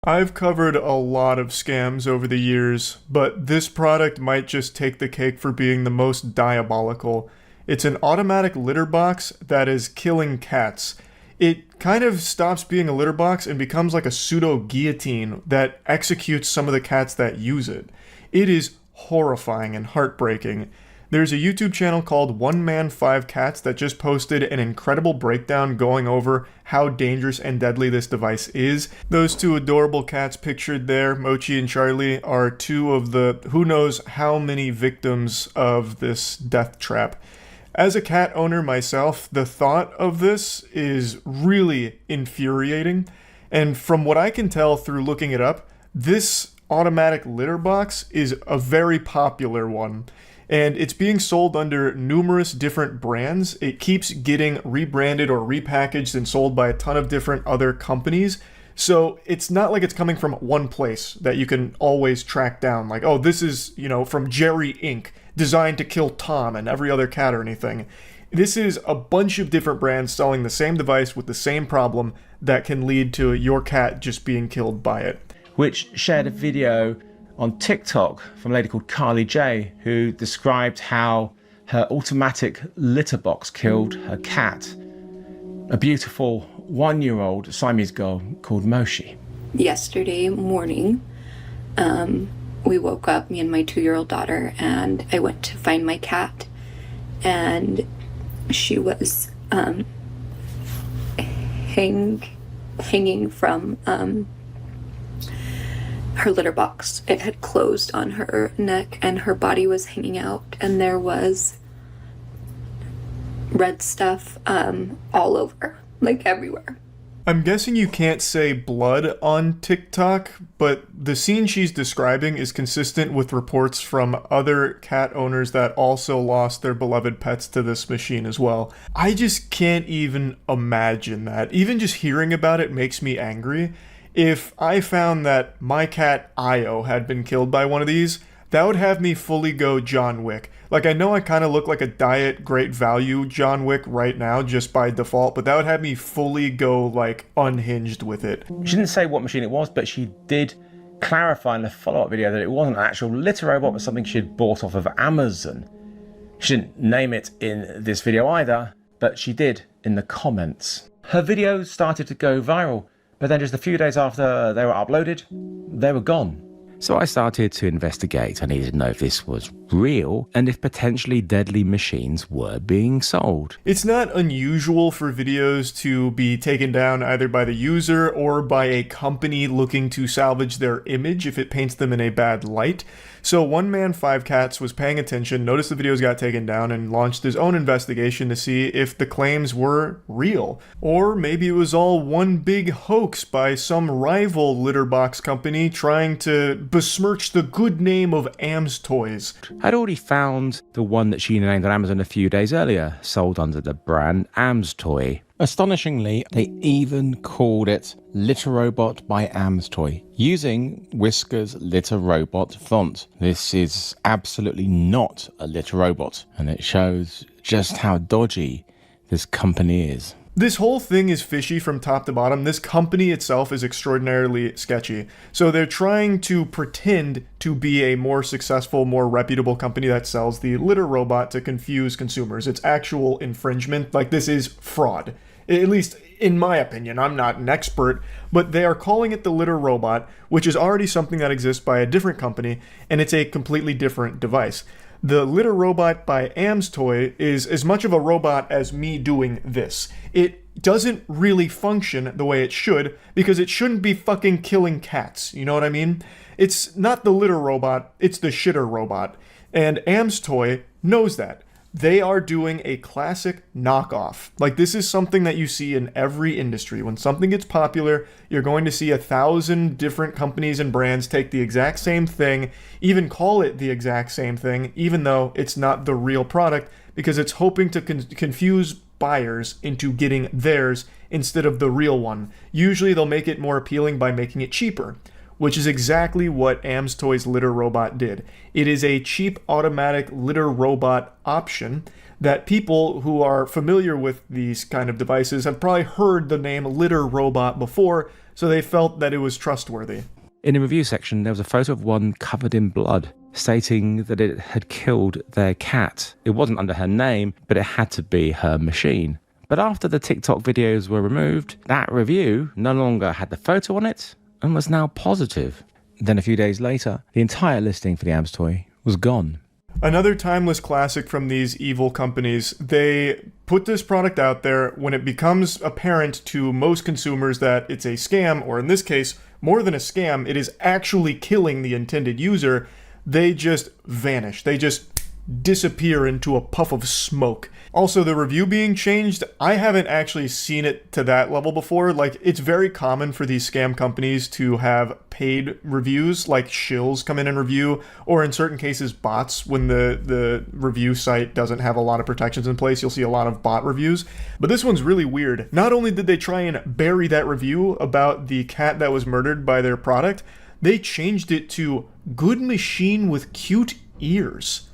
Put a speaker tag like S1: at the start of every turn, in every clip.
S1: I've covered a lot of scams over the years, but this product might just take the cake for being the most diabolical. It's an automatic litter box that is killing cats. It kind of stops being a litter box and becomes like a pseudo guillotine that executes some of the cats that use it. It is horrifying and heartbreaking. There's a YouTube channel called One Man 5 Cats that just posted an incredible breakdown going over how dangerous and deadly this device is. Those two adorable cats pictured there, Mochi and Charlie, are two of the who knows how many victims of this death trap. As a cat owner myself, the thought of this is really infuriating. And from what I can tell through looking it up, this automatic litter box is a very popular one. And it's being sold under numerous different brands. It keeps getting rebranded or repackaged and sold by a ton of different other companies. So it's not like it's coming from one place that you can always track down. Like, oh, this is, from Jerry Inc., designed to kill Tom and every other cat or anything. This is a bunch of different brands selling the same device with the same problem that can lead to your cat just being killed by it.
S2: Which shared a video on TikTok from a lady called Carly J, who described how her automatic litter box killed her cat, a beautiful 1-year-old Siamese girl called Moshi.
S3: Yesterday morning, we woke up, me and my 2-year-old daughter, and I went to find my cat, and she was hanging from her litter box. It had closed on her neck and her body was hanging out, and there was red stuff all over, like everywhere.
S1: I'm guessing you can't say blood on TikTok, but the scene she's describing is consistent with reports from other cat owners that also lost their beloved pets to this machine as well. I just can't even imagine that. Even just hearing about it makes me angry. If I found that my cat Io had been killed by one of these, that would have me fully go John Wick. Like, I know I kind of look like a diet great value John Wick right now just by default, but that would have me fully go like unhinged with it.
S2: She didn't say what machine it was, but she did clarify in the follow-up video that it wasn't an actual litter robot, but something she had bought off of Amazon. She didn't name it in this video either, but she did in the comments. Her videos started to go viral, but then just a few days after they were uploaded, they were gone. So I started to investigate. I needed to know if this was real and if potentially deadly machines were being sold.
S1: It's not unusual for videos to be taken down either by the user or by a company looking to salvage their image if it paints them in a bad light. So One Man 5 Cats was paying attention, noticed the videos got taken down, and launched his own investigation to see if the claims were real. Or maybe it was all one big hoax by some rival litter box company trying to besmirch the good name of Am's Toys.
S2: I'd already found the one that she named on Amazon a few days earlier, sold under the brand Am's Toy. Astonishingly, they even called it Litter Robot by Am's Toy, using Whisker's Litter Robot font. This is absolutely not a litter robot, and it shows just how dodgy this company is.
S1: This whole thing is fishy from top to bottom. This company itself is extraordinarily sketchy. So they're trying to pretend to be a more successful, more reputable company that sells the litter robot to confuse consumers. It's actual infringement. Like, this is fraud. At least in my opinion. I'm not an expert, but they are calling it the litter robot, which is already something that exists by a different company, and it's a completely different device. The litter robot by Am's Toy is as much of a robot as me doing this. It doesn't really function the way it should, because it shouldn't be fucking killing cats, you know what I mean? It's not the litter robot, it's the shitter robot. And Am's Toy knows that. They are doing a classic knockoff. Like, this is something that you see in every industry. When something gets popular, you're going to see 1,000 different companies and brands take the exact same thing, even call it the exact same thing, even though it's not the real product, because it's hoping to confuse buyers into getting theirs instead of the real one. Usually they'll make it more appealing by making it cheaper, which is exactly what Am's Toy's litter robot did. It is a cheap automatic litter robot option that people who are familiar with these kind of devices have probably heard the name litter robot before, so they felt that it was trustworthy.
S2: In the review section, there was a photo of one covered in blood, stating that it had killed their cat. It wasn't under her name, but it had to be her machine. But after the TikTok videos were removed, that review no longer had the photo on it and was now positive. Then a few days later, the entire listing for the AMS toy was gone.
S1: Another timeless classic from these evil companies, they put this product out there. When it becomes apparent to most consumers that it's a scam, or in this case, more than a scam, it is actually killing the intended user, they just vanish. They just disappear into a puff of smoke. Also, the review being changed, I haven't actually seen it to that level before. Like, it's very common for these scam companies to have paid reviews, like shills come in and review, or in certain cases bots. When the review site doesn't have a lot of protections in place, you'll see a lot of bot reviews. But this one's really weird. Not only did they try and bury that review about the cat that was murdered by their product, they changed it to "good machine with cute ears."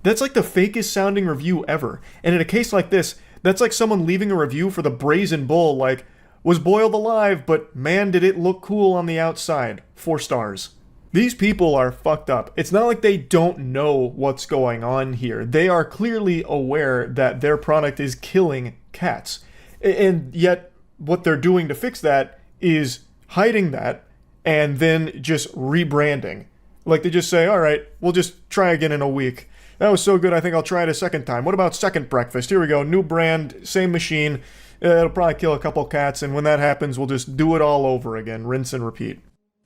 S1: That's like the fakest sounding review ever. And in a case like this, that's like someone leaving a review for the Brazen Bull, like, "was boiled alive, but man did it look cool on the outside. 4 stars. These people are fucked up. It's not like they don't know what's going on here. They are clearly aware that their product is killing cats. And yet, what they're doing to fix that is hiding that and then just rebranding. Like, they just say, all right, we'll just try again in a week. That was so good, I think I'll try it a second time. What about second breakfast? Here we go, new brand, same machine. It'll probably kill a couple cats, and when that happens, we'll just do it all over again, rinse and repeat.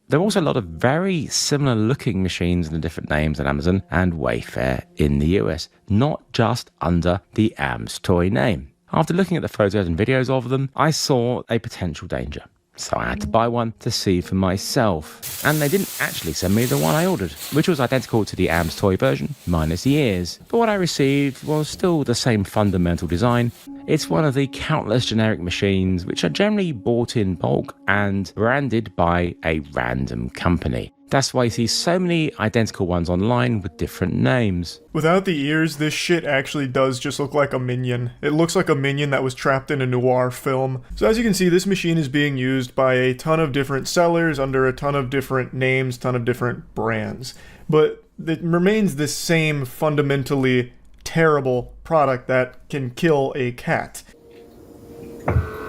S2: There are also a lot of very similar looking machines under different names on Amazon and Wayfair in the US, not just under the AMS toy name. After looking at the photos and videos of them, I saw a potential danger. So I had to buy one to see for myself. And they didn't actually send me the one I ordered, which was identical to the AMS toy version, minus the ears. But what I received was still the same fundamental design. It's one of the countless generic machines which are generally bought in bulk and branded by a random company. That's why you see so many identical ones online with different names.
S1: Without the ears, this shit actually does just look like a minion. It looks like a minion that was trapped in a noir film. So as you can see, this machine is being used by a ton of different sellers under a ton of different names, ton of different brands. But it remains the same fundamentally terrible product that can kill a cat.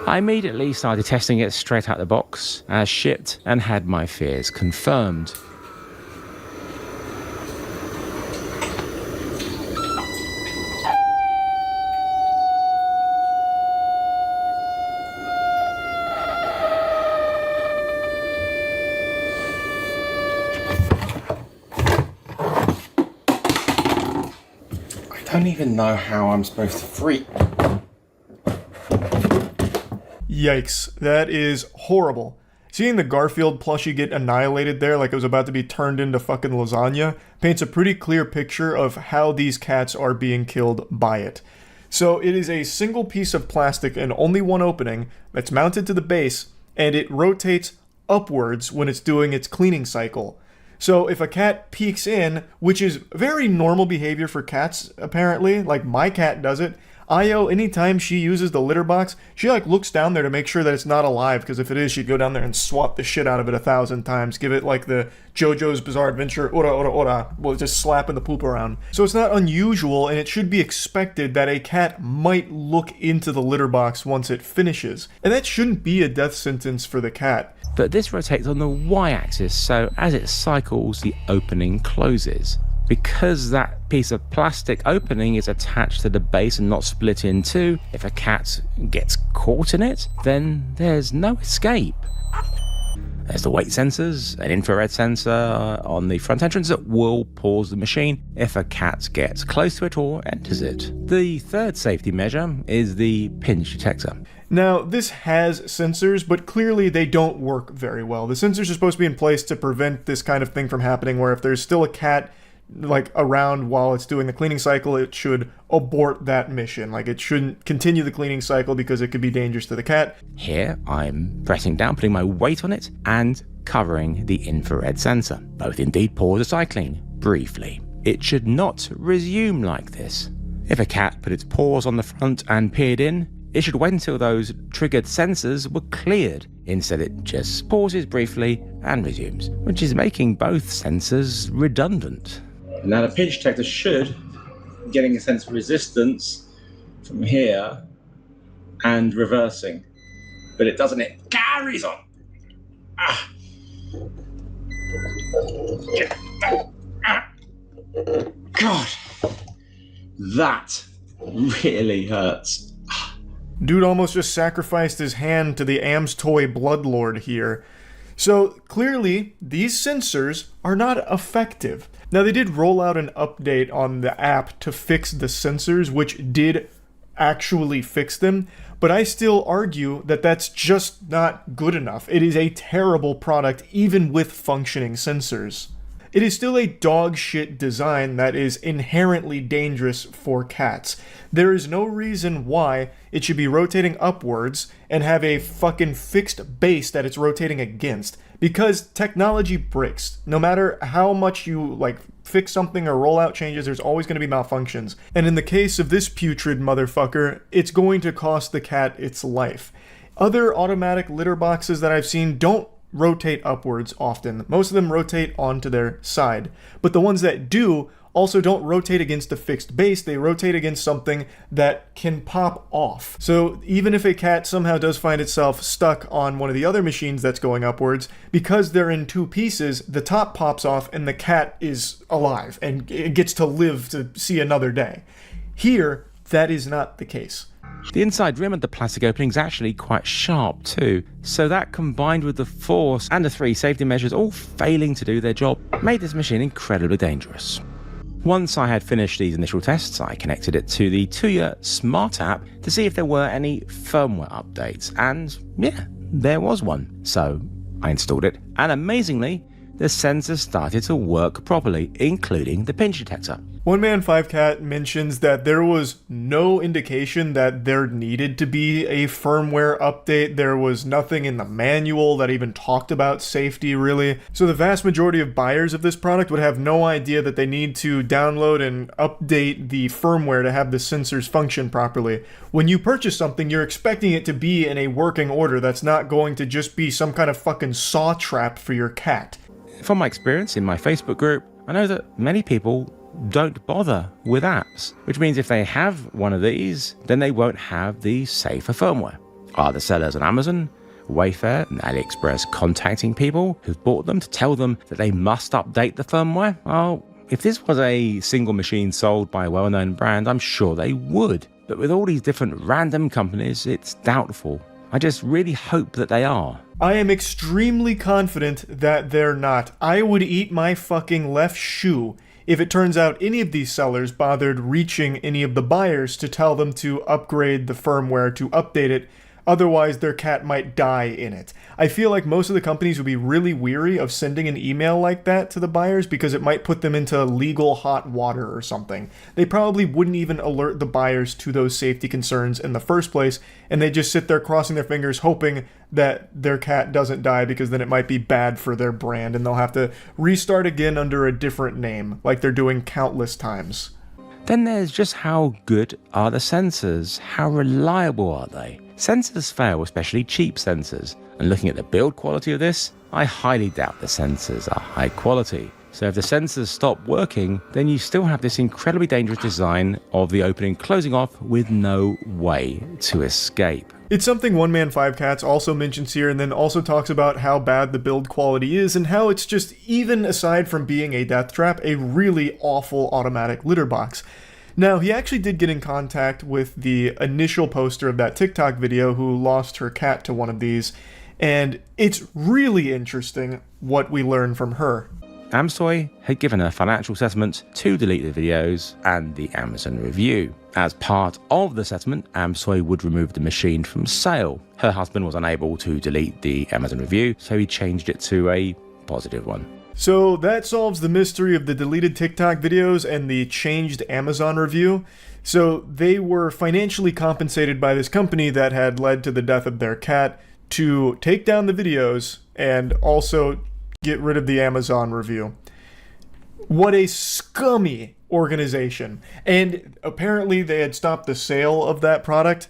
S2: I immediately started testing it straight out the box, as shipped, and had my fears confirmed. I don't even know how I'm supposed to freak.
S1: Yikes, that is horrible. Seeing the Garfield plushie get annihilated there like it was about to be turned into fucking lasagna paints a pretty clear picture of how these cats are being killed by it. So it is a single piece of plastic and only one opening that's mounted to the base, and it rotates upwards when it's doing its cleaning cycle. So if a cat peeks in, which is very normal behavior for cats apparently, like my cat does it, Io, anytime she uses the litter box, she like looks down there to make sure that it's not alive, because if it is, she'd go down there and swat the shit out of it 1,000 times, give it like the JoJo's Bizarre Adventure, ora ora ora, well, just slapping the poop around. So it's not unusual, and it should be expected that a cat might look into the litter box once it finishes. And that shouldn't be a death sentence for the cat.
S2: But this rotates on the y-axis, so as it cycles, the opening closes. Because that piece of plastic opening is attached to the base and not split in two, if a cat gets caught in it, then there's no escape. There's the weight sensors, an infrared sensor on the front entrance that will pause the machine if a cat gets close to it or enters it. The third safety measure is the pinch detector.
S1: Now, this has sensors, but clearly they don't work very well. The sensors are supposed to be in place to prevent this kind of thing from happening, where if there's still a cat like around while it's doing the cleaning cycle, it should abort that mission. Like, it shouldn't continue the cleaning cycle because it could be dangerous to the cat.
S2: Here I'm pressing down, putting my weight on it and covering the infrared sensor. Both indeed pause the cycling briefly. It should not resume like this. If a cat put its paws on the front and peered in, it should wait until those triggered sensors were cleared. Instead, it just pauses briefly and resumes, which is making both sensors redundant.
S4: Now the pinch detector should getting a sense of resistance from here and reversing, but it doesn't. It carries on. Ah. God, that really hurts.
S1: Dude almost just sacrificed his hand to the AMS toy Bloodlord here. So clearly, these sensors are not effective. Now, they did roll out an update on the app to fix the sensors, which did actually fix them, but I still argue that that's just not good enough. It is a terrible product, even with functioning sensors. It is still a dog shit design that is inherently dangerous for cats. There is no reason why it should be rotating upwards and have a fucking fixed base that it's rotating against. Because technology breaks. No matter how much you fix something or roll out changes, there's always going to be malfunctions. And in the case of this putrid motherfucker, it's going to cost the cat its life. Other automatic litter boxes that I've seen don't rotate upwards often. Most of them rotate onto their side. But the ones that do also don't rotate against a fixed base, they rotate against something that can pop off. So even if a cat somehow does find itself stuck on one of the other machines that's going upwards, because they're in two pieces, the top pops off and the cat is alive and it gets to live to see another day. Here, that is not the case.
S2: The inside rim of the plastic opening is actually quite sharp too, so that combined with the force and the 3 safety measures all failing to do their job made this machine incredibly dangerous. Once I had finished these initial tests, I connected it to the Tuya Smart app to see if there were any firmware updates, and yeah, there was one. So I installed it, and amazingly, the sensors started to work properly, including the pinch detector.
S1: One Man 5 Cat mentions that there was no indication that there needed to be a firmware update. There was nothing in the manual that even talked about safety, really. So the vast majority of buyers of this product would have no idea that they need to download and update the firmware to have the sensors function properly. When you purchase something, you're expecting it to be in a working order. That's not going to just be some kind of fucking saw trap for your cat.
S2: From my experience in my Facebook group, I know that many people don't bother with apps, which means if they have one of these, then they won't have the safer firmware. Are the sellers on Amazon, Wayfair, and AliExpress contacting people who've bought them to tell them that they must update the firmware? Well, if this was a single machine sold by a well-known brand, I'm sure they would. But with all these different random companies, it's doubtful. I just really hope that they are.
S1: I am extremely confident that they're not. I would eat my fucking left shoe if it turns out any of these sellers bothered reaching any of the buyers to tell them to upgrade the firmware, to update it. Otherwise, their cat might die in it. I feel like most of the companies would be really weary of sending an email like that to the buyers because it might put them into legal hot water or something. They probably wouldn't even alert the buyers to those safety concerns in the first place, and they just sit there crossing their fingers hoping that their cat doesn't die because then it might be bad for their brand and they'll have to restart again under a different name, like they're doing countless times.
S2: Then there's just how good are the sensors? How reliable are they? Sensors fail, especially cheap sensors. And looking at the build quality of this, I highly doubt the sensors are high quality. So if the sensors stop working, then you still have this incredibly dangerous design of the opening closing off with no way to escape.
S1: It's something One Man 5 Cats also mentions here, and then also talks about how bad the build quality is and how it's just, even aside from being a death trap, a really awful automatic litter box. Now, he actually did get in contact with the initial poster of that TikTok video who lost her cat to one of these, and it's really interesting what we learn from her.
S2: AmSoy had given a financial settlement to delete the videos and the Amazon review. As part of the settlement, AmSoy would remove the machine from sale. Her husband was unable to delete the Amazon review, so he changed it to a positive one.
S1: So that solves the mystery of the deleted TikTok videos and the changed Amazon review. So they were financially compensated by this company that had led to the death of their cat to take down the videos and also get rid of the Amazon review. What a scummy organization. And apparently they had stopped the sale of that product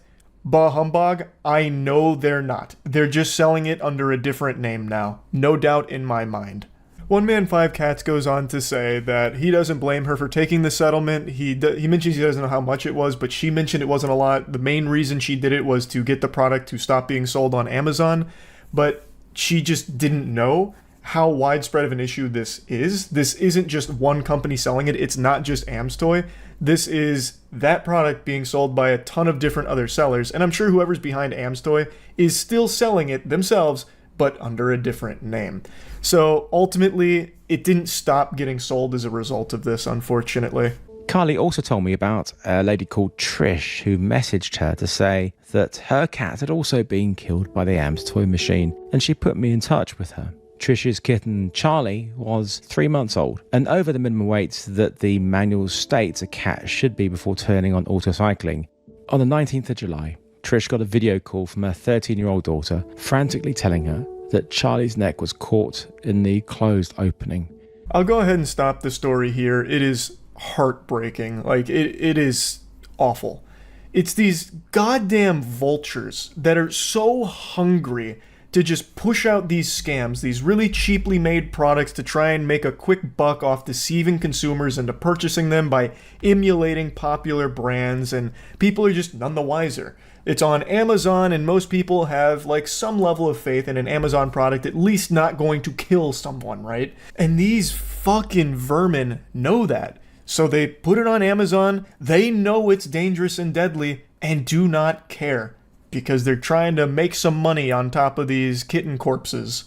S1: Bah humbug, I know they're not. They're just selling it under a different name now. No doubt in my mind. One Man 5 Cats goes on to say that he doesn't blame her for taking the settlement. He mentions he doesn't know how much it was, but she mentioned it wasn't a lot. The main reason she did it was to get the product to stop being sold on Amazon, but she just didn't know how widespread of an issue this is. This isn't just one company selling it. It's not just Amstoy. This is that product being sold by a ton of different other sellers, and I'm sure whoever's behind Amstoy is still selling it themselves, but under a different name. So ultimately, it didn't stop getting sold as a result of this, unfortunately.
S2: Carly also told me about a lady called Trish who messaged her to say that her cat had also been killed by the Amstoy machine, and she put me in touch with her. Trish's kitten Charlie was 3 months old and over the minimum weight that the manual states a cat should be before turning on autocycling. On the 19th of July, Trish got a video call from her 13-year-old daughter frantically telling her that Charlie's neck was caught in the closed opening.
S1: I'll go ahead and stop the story here. It is heartbreaking. Like, it is awful. It's these goddamn vultures that are so hungry to just push out these scams, these really cheaply made products to try and make a quick buck off deceiving consumers into purchasing them by emulating popular brands, and people are just none the wiser. It's on Amazon, and most people have like some level of faith in an Amazon product at least not going to kill someone, right? And these fucking vermin know that. So they put it on Amazon, they know it's dangerous and deadly, and do not care, because they're trying to make some money on top of these kitten corpses.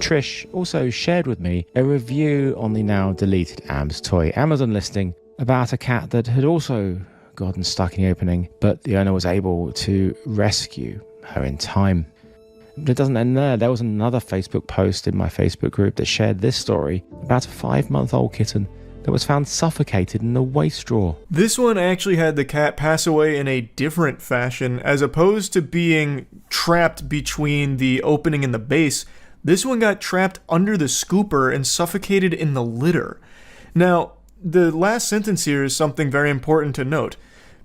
S2: Trish also shared with me a review on the now deleted Amstoy Amazon listing about a cat that had also gotten stuck in the opening, but the owner was able to rescue her in time. But it doesn't end there. There was another Facebook post in my Facebook group that shared this story about a 5-month-old kitten that was found suffocated in the waste drawer.
S1: This one actually had the cat pass away in a different fashion. As opposed to being trapped between the opening and the base, this one got trapped under the scooper and suffocated in the litter. Now, the last sentence here is something very important to note.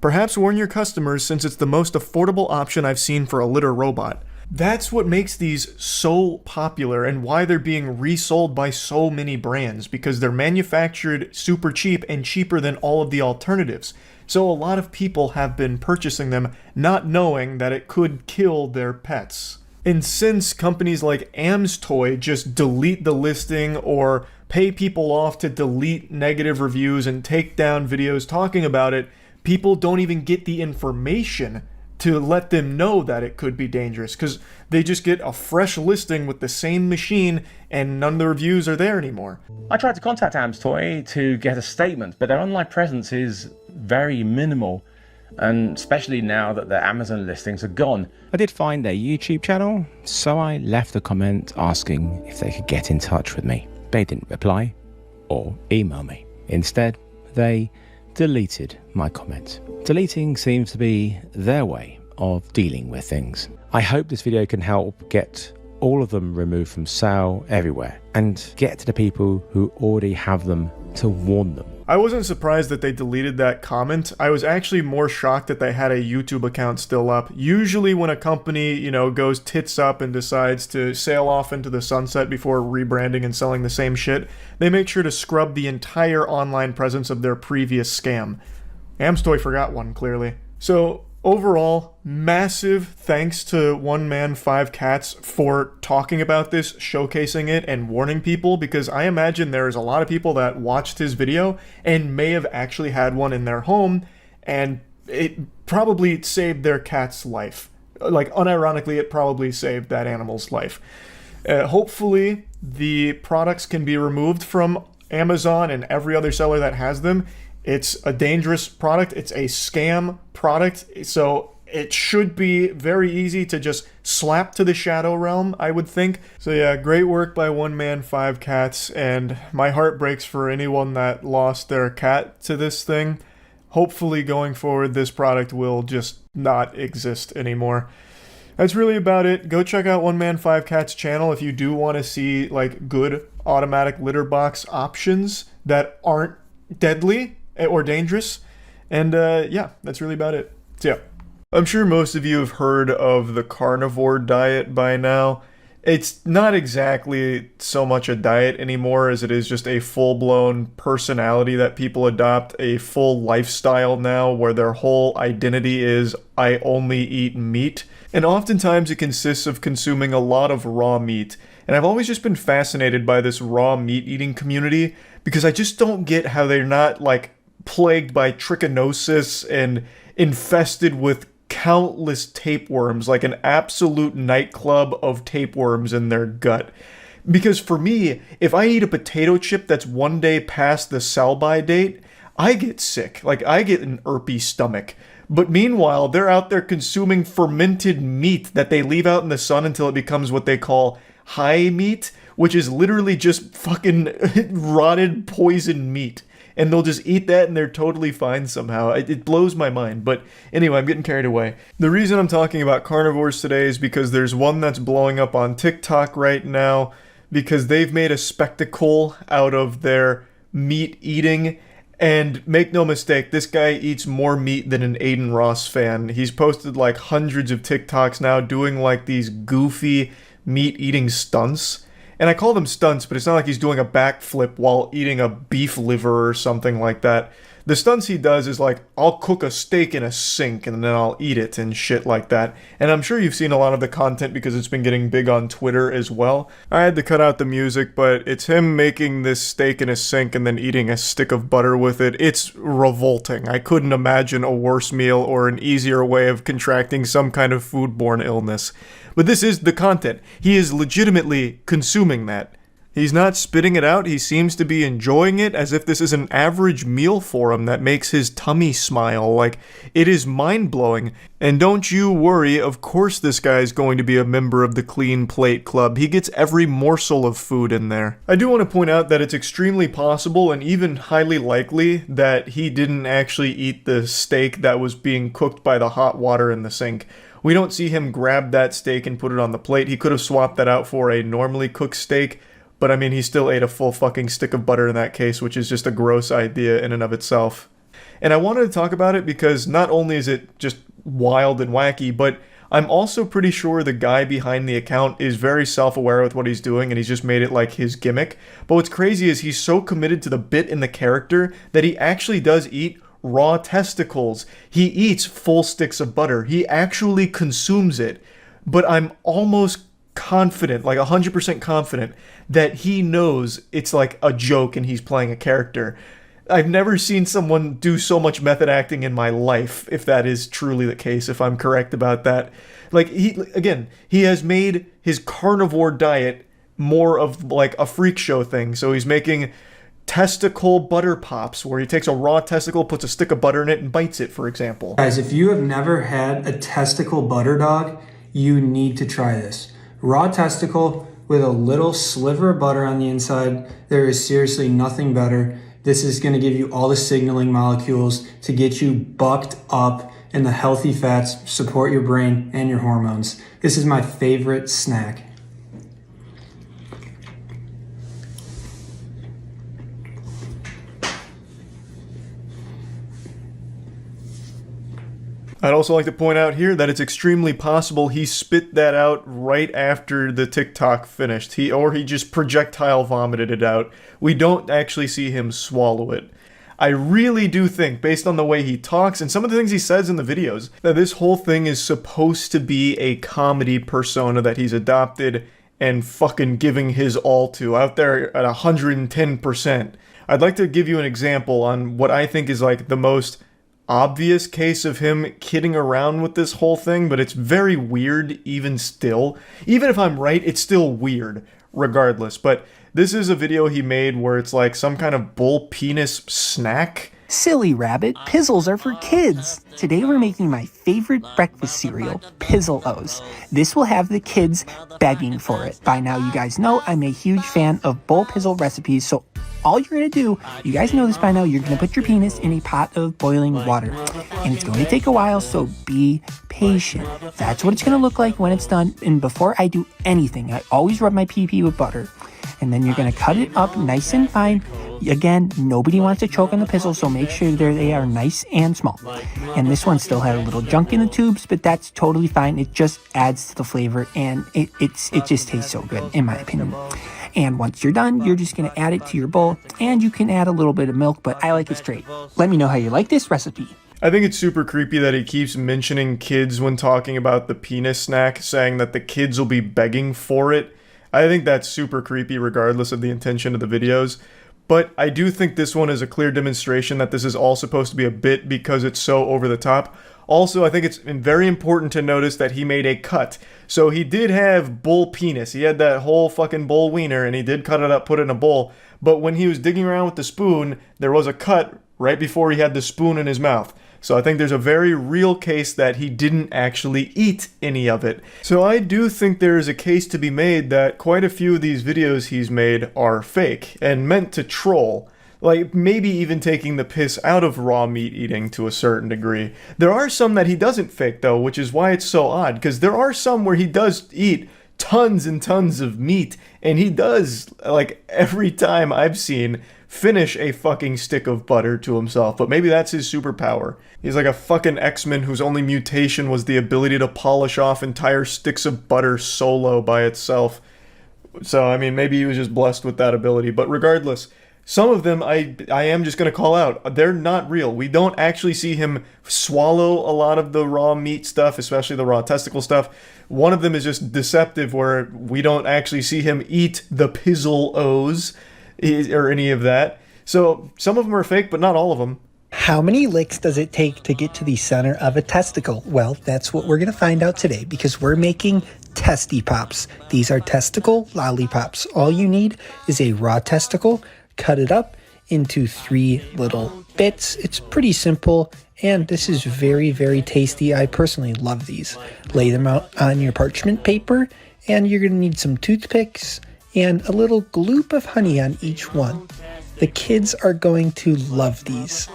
S1: Perhaps warn your customers, since it's the most affordable option I've seen for a litter robot. That's what makes these so popular and why they're being resold by so many brands, because they're manufactured super cheap and cheaper than all of the alternatives. So a lot of people have been purchasing them not knowing that it could kill their pets. And since companies like Amstoy just delete the listing or pay people off to delete negative reviews and take down videos talking about it, people don't even get the information to let them know that it could be dangerous, because they just get a fresh listing with the same machine and none of the reviews are there anymore.
S2: I tried to contact Amstoy to get a statement, but their online presence is very minimal, and especially now that their Amazon listings are gone. I did find their YouTube channel, so I left a comment asking if they could get in touch with me. They didn't reply or email me. Instead, they deleted my comment. Deleting seems to be their way of dealing with things. I hope this video can help get all of them removed from sale everywhere and get to the people who already have them to warn them.
S1: I wasn't surprised that they deleted that comment. I was actually more shocked that they had a YouTube account still up. Usually when a company, goes tits up and decides to sail off into the sunset before rebranding and selling the same shit, they make sure to scrub the entire online presence of their previous scam. Amstoy forgot one, clearly. So overall, massive thanks to One Man 5 Cats for talking about this, showcasing it, and warning people, because I imagine there's a lot of people that watched his video and may have actually had one in their home, and it probably saved their cat's life. Like, unironically, it probably saved that animal's life. Hopefully, the products can be removed from Amazon and every other seller that has them. It's a dangerous product. It's a scam product. So it should be very easy to just slap to the shadow realm, I would think. So yeah, great work by One Man 5 Cats. And my heart breaks for anyone that lost their cat to this thing. Hopefully going forward, this product will just not exist anymore. That's really about it. Go check out One Man 5 Cats channel if you do want to see like good automatic litter box options that aren't deadly or dangerous. And yeah, that's really about it. So yeah, I'm sure most of you have heard of the carnivore diet by now. It's not exactly so much a diet anymore as it is just a full-blown personality that people adopt, a full lifestyle now where their whole identity is, I only eat meat. And oftentimes it consists of consuming a lot of raw meat. And I've always just been fascinated by this raw meat eating community because I just don't get how they're not like plagued by trichinosis and infested with countless tapeworms, like an absolute nightclub of tapeworms in their gut. Because for me, if I eat a potato chip that's one day past the sell-by date, I get sick. Like, I get an irpy stomach. But meanwhile, they're out there consuming fermented meat that they leave out in the sun until it becomes what they call high meat, which is literally just fucking rotted poison meat. And they'll just eat that and they're totally fine somehow. It blows my mind. But anyway, I'm getting carried away. The reason I'm talking about carnivores today is because there's one that's blowing up on TikTok right now because they've made a spectacle out of their meat eating. And make no mistake, this guy eats more meat than an Aiden Ross fan. He's posted like hundreds of TikToks now doing like these goofy meat eating stunts. And I call them stunts, but it's not like he's doing a backflip while eating a beef liver or something like that. The stunts he does is like, I'll cook a steak in a sink and then I'll eat it and shit like that. And I'm sure you've seen a lot of the content because it's been getting big on Twitter as well. I had to cut out the music, but it's him making this steak in a sink and then eating a stick of butter with it. It's revolting. I couldn't imagine a worse meal or an easier way of contracting some kind of foodborne illness. But this is the content. He is legitimately consuming that. He's not spitting it out. He seems to be enjoying it as if this is an average meal for him that makes his tummy smile. Like, it is mind-blowing. And don't you worry, of course this guy is going to be a member of the Clean Plate Club. He gets every morsel of food in there. I do want to point out that it's extremely possible and even highly likely that he didn't actually eat the steak that was being cooked by the hot water in the sink. We don't see him grab that steak and put it on the plate. He could have swapped that out for a normally cooked steak, but I mean, he still ate a full fucking stick of butter in that case, which is just a gross idea in and of itself. And I wanted to talk about it because not only is it just wild and wacky, but I'm also pretty sure the guy behind the account is very self-aware with what he's doing and he's just made it like his gimmick. But what's crazy is he's so committed to the bit in the character that he actually does eat raw testicles. He eats full sticks of butter. He actually consumes it. But I'm almost confident, like 100% confident, that he knows it's like a joke and he's playing a character. I've never seen someone do so much method acting in my life, if that is truly the case, if I'm correct about that. Like, he has made his carnivore diet more of like a freak show thing. So he's making testicle butter pops, where he takes a raw testicle, puts a stick of butter in it, and bites it, for example.
S5: Guys, if you have never had a testicle butter dog, you need to try this. Raw testicle with a little sliver of butter on the inside. There is seriously nothing better. This is going to give you all the signaling molecules to get you bucked up in the healthy fats, support your brain and your hormones. This is my favorite snack.
S1: I'd also like to point out here that it's extremely possible he spit that out right after the TikTok finished. He just projectile vomited it out. We don't actually see him swallow it. I really do think, based on the way he talks and some of the things he says in the videos, that this whole thing is supposed to be a comedy persona that he's adopted and fucking giving his all to, out there at 110%. I'd like to give you an example on what I think is like the most obvious case of him kidding around with this whole thing, but it's very weird even still. Even if I'm right, it's still weird regardless. But this is a video he made where it's like some kind of bull penis snack.
S6: Silly rabbit, Pizzles are for kids. Today we're making my favorite breakfast cereal, Pizzle-O's. This will have the kids begging for it. By now you guys know I'm a huge fan of Bull Pizzle recipes, so all you're going to do, you guys know this by now, you're going to put your penis in a pot of boiling water. And it's going to take a while, so be patient. That's what it's going to look like when it's done. And before I do anything, I always rub my pee-pee with butter. And then you're going to cut it up nice and fine. Again, nobody wants to choke on the pizzle, so make sure they are nice and small. And this one still had a little junk in the tubes, but that's totally fine. It just adds to the flavor, and it just tastes so good, in my opinion. And once you're done, you're just going to add it to your bowl, and you can add a little bit of milk, but I like it straight. Let me know how you like this recipe.
S1: I think it's super creepy that he keeps mentioning kids when talking about the penis snack, saying that the kids will be begging for it. I think that's super creepy regardless of the intention of the videos. But I do think this one is a clear demonstration that this is all supposed to be a bit because it's so over the top. Also, I think it's very important to notice that he made a cut. So he did have bull penis. He had that whole fucking bull wiener, and he did cut it up, put it in a bowl. But when he was digging around with the spoon, there was a cut right before he had the spoon in his mouth. So I think there's a very real case that he didn't actually eat any of it. So I do think there is a case to be made that quite a few of these videos he's made are fake and meant to troll. Like, maybe even taking the piss out of raw meat eating to a certain degree. There are some that he doesn't fake, though, which is why it's so odd, because there are some where he does eat tons and tons of meat, and he does, like, every time I've seen, finish a fucking stick of butter to himself. But maybe that's his superpower. He's like a fucking X-Men whose only mutation was the ability to polish off entire sticks of butter solo by itself. So, I mean, maybe he was just blessed with that ability. But regardless, some of them I am just going to call out. They're not real. We don't actually see him swallow a lot of the raw meat stuff, especially the raw testicle stuff. One of them is just deceptive, where we don't actually see him eat the Penguinz0 or any of that. So some of them are fake, but not all of them.
S6: How many licks does it take to get to the center of a testicle? Well, that's what we're going to find out today, because we're making Testy Pops. These are testicle lollipops. All you need is a raw testicle, cut it up into 3 little bits. It's pretty simple, and this is very, very tasty. I personally love these. Lay them out on your parchment paper, and you're going to need some toothpicks and a little gloop of honey on each one. The kids are going to love these.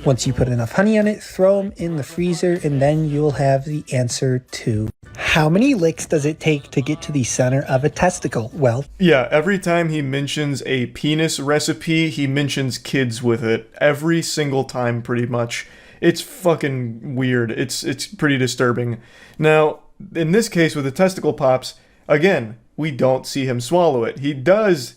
S6: Once you put enough honey on it, throw them in the freezer, and then you'll have the answer to how many licks does it take to get to the center of a testicle? Well,
S1: yeah, every time he mentions a penis recipe, he mentions kids with it. Every single time, pretty much. It's fucking weird. It's pretty disturbing. Now, in this case with the testicle pops, again, we don't see him swallow it. He does,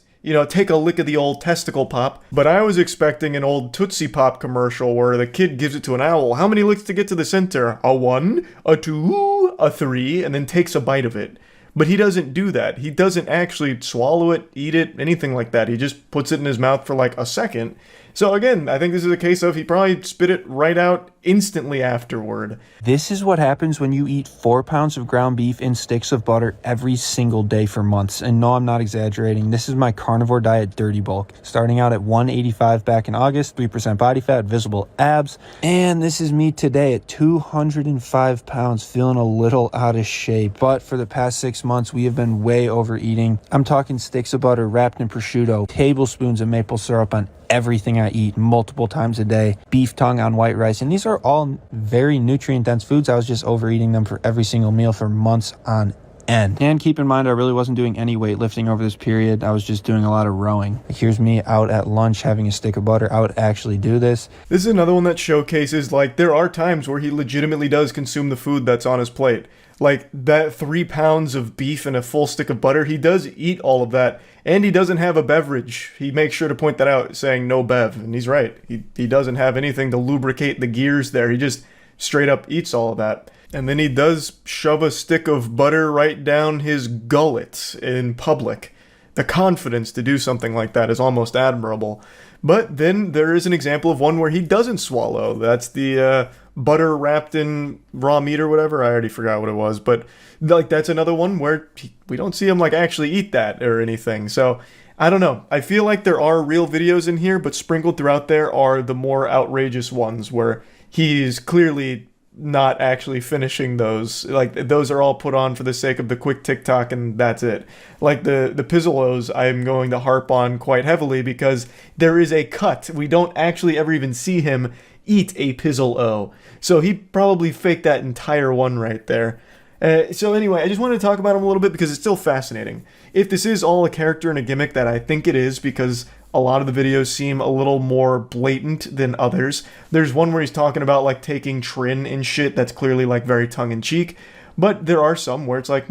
S1: take a lick of the old testicle pop, but I was expecting an old Tootsie Pop commercial where the kid gives it to an owl. How many licks to get to the center? A 1, a 2, a 3, and then takes a bite of it. But he doesn't do that. He doesn't actually swallow it, eat it, anything like that. He just puts it in his mouth for like a second. So again, I think this is a case of he probably spit it right out instantly afterward.
S6: This is what happens when you eat 4 pounds of ground beef and sticks of butter every single day for months. And no, I'm not exaggerating. This is my carnivore diet dirty bulk. Starting out at 185 back in August, 3% body fat, visible abs. And this is me today at 205 pounds, feeling a little out of shape. But for the past 6 months, we have been way overeating. I'm talking sticks of butter wrapped in prosciutto, tablespoons of maple syrup on everything I eat multiple times a day, beef tongue on white rice, and these are all very nutrient-dense foods. I was just overeating them for every single meal for months on end. And keep in mind, I really wasn't doing any weightlifting over this period. I was just doing a lot of rowing. Here's me out at lunch having a stick of butter. I would actually do this.
S1: This is another one that showcases, like, there are times where he legitimately does consume the food that's on his plate. Like, that 3 pounds of beef and a full stick of butter, he does eat all of that. And he doesn't have a beverage. He makes sure to point that out, saying no bev. And he's right. He doesn't have anything to lubricate the gears there. He just straight up eats all of that. And then he does shove a stick of butter right down his gullet in public. The confidence to do something like that is almost admirable. But then there is an example of one where he doesn't swallow. That's the butter wrapped in raw meat or whatever. I already forgot what it was. But like, that's another one where we don't see him like actually eat that or anything. So I don't know. I feel like there are real videos in here, but sprinkled throughout there are the more outrageous ones where he's clearly not actually finishing those. Like, those are all put on for the sake of the quick TikTok, and that's it. Like the Penguinz0 I'm going to harp on quite heavily because there is a cut. We don't actually ever even see him eat a Penguinz0. So he probably faked that entire one right there. So anyway, I just wanted to talk about him a little bit because it's still fascinating. If this is all a character and a gimmick, that I think it is, because a lot of the videos seem a little more blatant than others. There's one where he's talking about like taking Trin and shit that's clearly like very tongue-in-cheek, but there are some where it's like,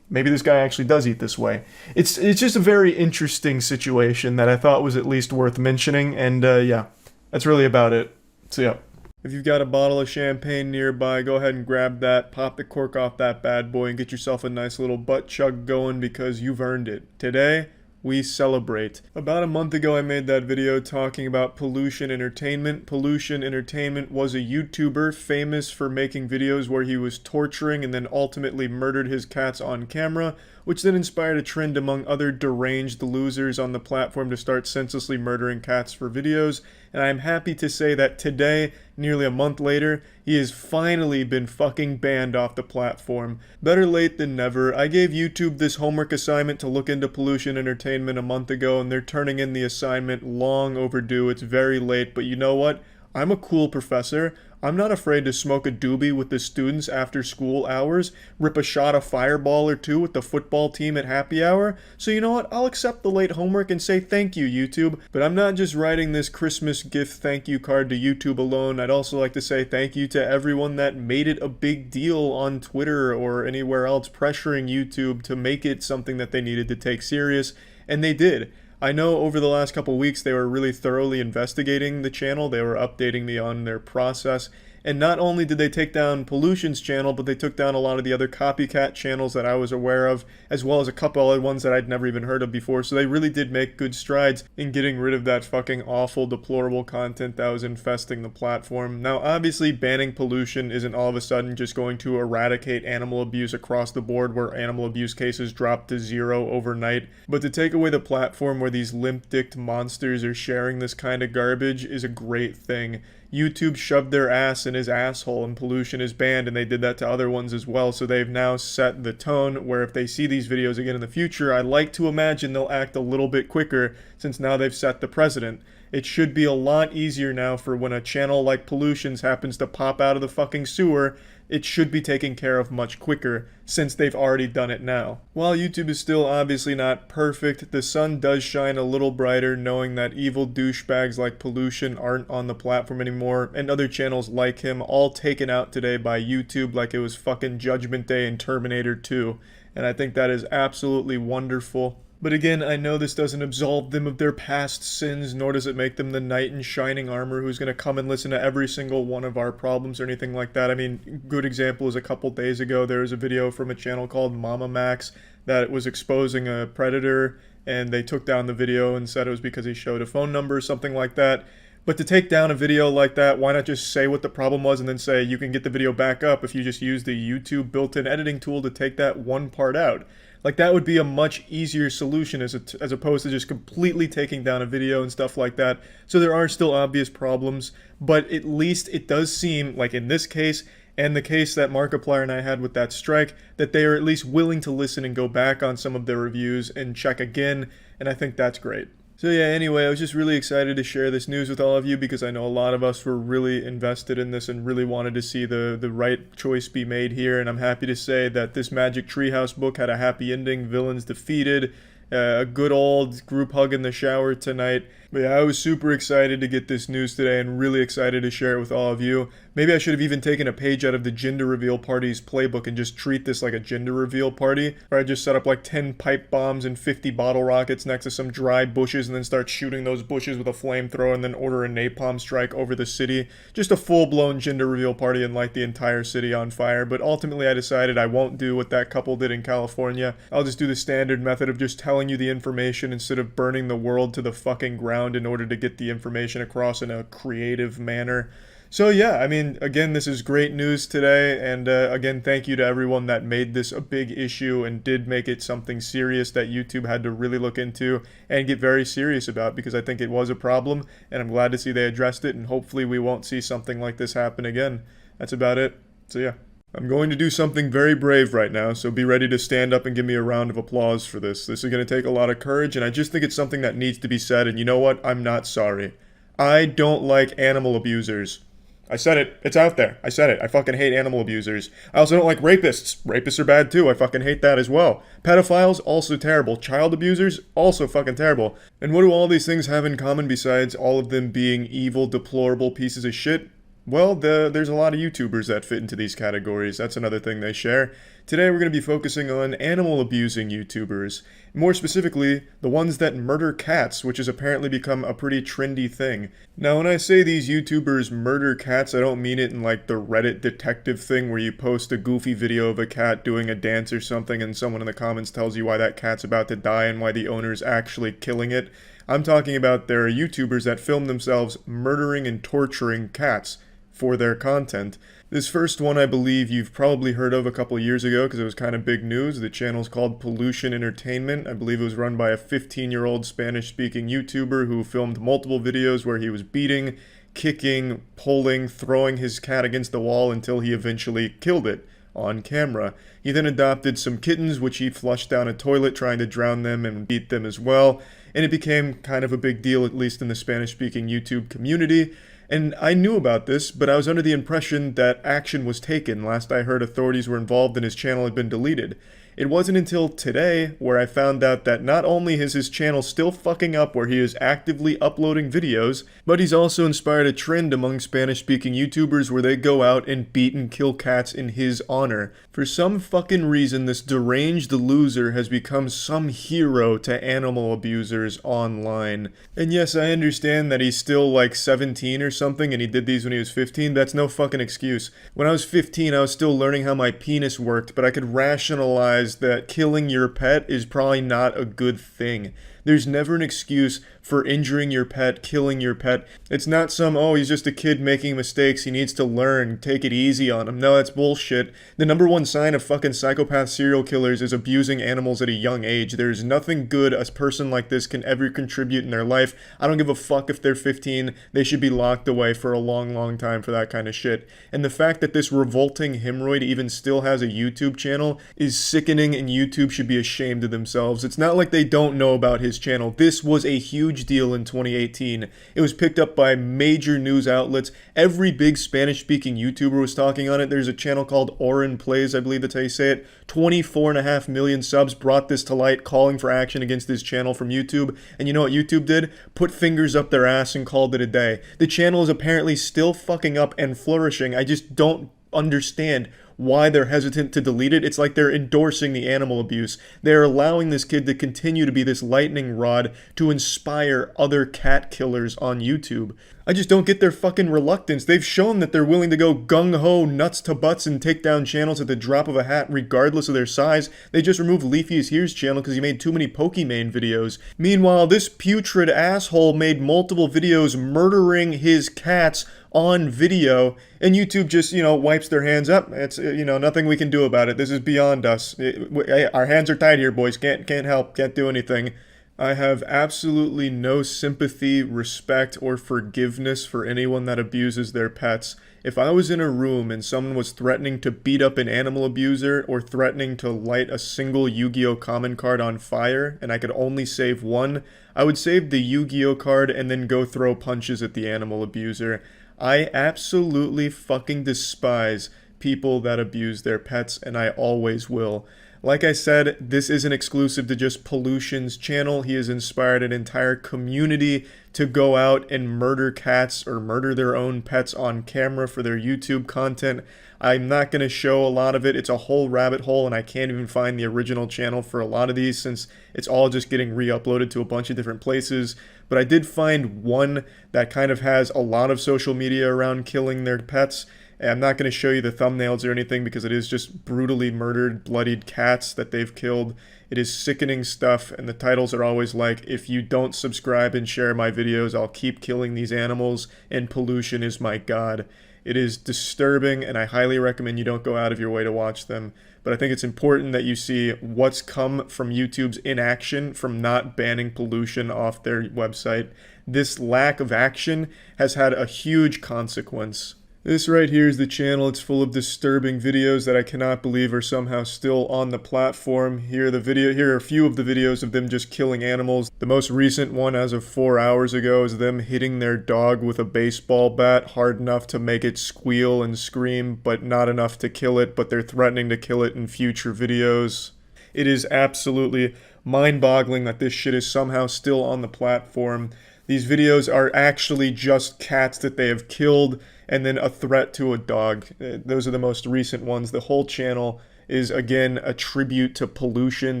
S1: maybe this guy actually does eat this way. It's just a very interesting situation that I thought was at least worth mentioning, and yeah, that's really about it. So yeah. If you've got a bottle of champagne nearby, go ahead and grab that, pop the cork off that bad boy, and get yourself a nice little butt chug going because you've earned it. Today, we celebrate. About a month ago, I made that video talking about Pollution Entertainment. Pollution Entertainment was a YouTuber famous for making videos where he was torturing and then ultimately murdered his cats on camera, which then inspired a trend among other deranged losers on the platform to start senselessly murdering cats for videos. And I'm happy to say that today, nearly a month later, he has finally been fucking banned off the platform. Better late than never. I gave YouTube this homework assignment to look into Pollution Entertainment a month ago, and they're turning in the assignment long overdue. It's very late, but you know what? I'm a cool professor. I'm not afraid to smoke a doobie with the students after school hours, rip a shot of Fireball or two with the football team at happy hour. So you know what? I'll accept the late homework and say thank you, YouTube. But I'm not just writing this Christmas gift thank you card to YouTube alone. I'd also like to say thank you to everyone that made it a big deal on Twitter or anywhere else, pressuring YouTube to make it something that they needed to take serious. And they did. I know over the last couple weeks they were really thoroughly investigating the channel. They were updating me on their process. And not only did they take down Pollution's channel, but they took down a lot of the other copycat channels that I was aware of, as well as a couple other ones that I'd never even heard of before. So they really did make good strides in getting rid of that fucking awful, deplorable content that was infesting the platform. Now, obviously, banning Pollution isn't all of a sudden just going to eradicate animal abuse across the board, where animal abuse cases drop to 0 overnight. But to take away the platform where these limp-dicked monsters are sharing this kind of garbage is a great thing. YouTube shoved their ass in his asshole and Pollution is banned, and they did that to other ones as well, so they've now set the tone where if they see these videos again in the future, I like to imagine they'll act a little bit quicker since now they've set the precedent. It should be a lot easier now for when a channel like Pollution's happens to pop out of the fucking sewer. It should be taken care of much quicker, since they've already done it now. While YouTube is still obviously not perfect, the sun does shine a little brighter knowing that evil douchebags like Pollution aren't on the platform anymore, and other channels like him all taken out today by YouTube like it was fucking Judgment Day and Terminator 2. And I think that is absolutely wonderful. But again, I know this doesn't absolve them of their past sins, nor does it make them the knight in shining armor who's going to come and listen to every single one of our problems or anything like that. I mean, good example is a couple days ago, there was a video from a channel called Mama Max that was exposing a predator, and they took down the video and said it was because he showed a phone number or something like that. But to take down a video like that, why not just say what the problem was and then say you can get the video back up if you just use the YouTube built-in editing tool to take that one part out? Like, that would be a much easier solution as opposed to just completely taking down a video and stuff like that. So there are still obvious problems, but at least it does seem like in this case and the case that Markiplier and I had with that strike, that they are at least willing to listen and go back on some of their reviews and check again, and I think that's great. So yeah, anyway, I was just really excited to share this news with all of you because I know a lot of us were really invested in this and really wanted to see the right choice be made here, and I'm happy to say that this Magic Treehouse book had a happy ending, villains defeated, a good old group hug in the shower tonight. But yeah, I was super excited to get this news today and really excited to share it with all of you. Maybe I should have even taken a page out of the gender reveal party's playbook and just treat this like a gender reveal party, where I just set up like 10 pipe bombs and 50 bottle rockets next to some dry bushes and then start shooting those bushes with a flamethrower and then order a napalm strike over the city. Just a full-blown gender reveal party and light the entire city on fire. But ultimately I decided I won't do what that couple did in California. I'll just do the standard method of just telling you the information instead of burning the world to the fucking ground in order to get the information across in a creative manner. So yeah, I mean, again, this is great news today, and again, thank you to everyone that made this a big issue and did make it something serious that YouTube had to really look into and get very serious about, because I think it was a problem, and I'm glad to see they addressed it, and hopefully we won't see something like this happen again. That's about it. So yeah. I'm going to do something very brave right now, so be ready to stand up and give me a round of applause for this. This is going to take a lot of courage, and I just think it's something that needs to be said, and you know what? I'm not sorry. I don't like animal abusers. I said it. It's out there. I said it. I fucking hate animal abusers. I also don't like rapists. Rapists are bad too. I fucking hate that as well. Pedophiles, also terrible. Child abusers, also fucking terrible. And what do all these things have in common besides all of them being evil, deplorable pieces of shit? Well, there's a lot of YouTubers that fit into these categories. That's another thing they share. Today we're going to be focusing on animal abusing YouTubers. More specifically, the ones that murder cats, which has apparently become a pretty trendy thing. Now, when I say these YouTubers murder cats, I don't mean it in like the Reddit detective thing where you post a goofy video of a cat doing a dance or something and someone in the comments tells you why that cat's about to die and why the owner's actually killing it. I'm talking about there are YouTubers that film themselves murdering and torturing cats for their content. This first one I believe you've probably heard of a couple years ago because it was kind of big news. The channel's called Pollution Entertainment. I believe it was run by a 15-year-old Spanish-speaking YouTuber who filmed multiple videos where he was beating, kicking, pulling, throwing his cat against the wall until he eventually killed it on camera. He then adopted some kittens which he flushed down a toilet trying to drown them and beat them as well. And it became kind of a big deal, at least in the Spanish-speaking YouTube community. And I knew about this, but I was under the impression that action was taken. Last I heard, authorities were involved and his channel had been deleted. It wasn't until today where I found out that not only is his channel still fucking up where he is actively uploading videos, but he's also inspired a trend among Spanish-speaking YouTubers where they go out and beat and kill cats in his honor. For some fucking reason, this deranged loser has become some hero to animal abusers online. And yes, I understand that he's still like 17 or something and he did these when he was 15. That's no fucking excuse. When I was 15, I was still learning how my penis worked, but I could rationalize that killing your pet is probably not a good thing. There's never an excuse for injuring your pet, killing your pet. It's not some, oh, he's just a kid making mistakes, he needs to learn, take it easy on him. No, that's bullshit. The number one sign of fucking psychopath serial killers is abusing animals at a young age. There's nothing good a person like this can ever contribute in their life. I don't give a fuck if they're 15. They should be locked away for a long, long time for that kind of shit. And the fact that this revolting hemorrhoid even still has a YouTube channel is sickening, and YouTube should be ashamed of themselves. It's not like they don't know about his channel. This was a huge deal in 2018. It was picked up by major news outlets. Every big Spanish-speaking YouTuber was talking on it. There's a channel called Oren Plays, I believe that's how you say it. 24.5 million subs brought this to light, calling for action against this channel from YouTube. And you know what YouTube did? Put fingers up their ass and called it a day. The channel is apparently still fucking up and flourishing. I just don't understand why they're hesitant to delete it. It's like they're endorsing the animal abuse. They're allowing this kid to continue to be this lightning rod to inspire other cat killers on YouTube. I just don't get their fucking reluctance. They've shown that they're willing to go gung-ho, nuts to butts, and take down channels at the drop of a hat regardless of their size. They just removed Leafy is Here's channel because he made too many Pokimane videos. Meanwhile, this putrid asshole made multiple videos murdering his cats on video, and YouTube just, wipes their hands up. It's, nothing we can do about it. This is beyond us. Our hands are tied here, boys. Can't help. Can't do anything. I have absolutely no sympathy, respect, or forgiveness for anyone that abuses their pets. If I was in a room and someone was threatening to beat up an animal abuser or threatening to light a single Yu-Gi-Oh common card on fire and I could only save one, I would save the Yu-Gi-Oh card and then go throw punches at the animal abuser. I absolutely fucking despise people that abuse their pets, and I always will. Like I said, this isn't exclusive to just Pollution's channel. He has inspired an entire community to go out and murder cats or murder their own pets on camera for their YouTube content. I'm not going to show a lot of it. It's a whole rabbit hole, and I can't even find the original channel for a lot of these since it's all just getting re-uploaded to a bunch of different places. But I did find one that kind of has a lot of social media around killing their pets. And I'm not going to show you the thumbnails or anything because it is just brutally murdered, bloodied cats that they've killed. It is sickening stuff, and the titles are always like, if you don't subscribe and share my videos, I'll keep killing these animals, and pollution is my god. It is disturbing, and I highly recommend you don't go out of your way to watch them. But I think it's important that you see what's come from YouTube's inaction from not banning pollution off their website. This lack of action has had a huge consequence. This right here is the channel. It's full of disturbing videos that I cannot believe are somehow still on the platform. Here are a few of the videos of them just killing animals. The most recent one as of 4 hours ago is them hitting their dog with a baseball bat hard enough to make it squeal and scream, but not enough to kill it, but they're threatening to kill it in future videos. It is absolutely mind-boggling that this shit is somehow still on the platform. These videos are actually just cats that they have killed and then a threat to a dog. Those are the most recent ones. The whole channel is, again, a tribute to pollution.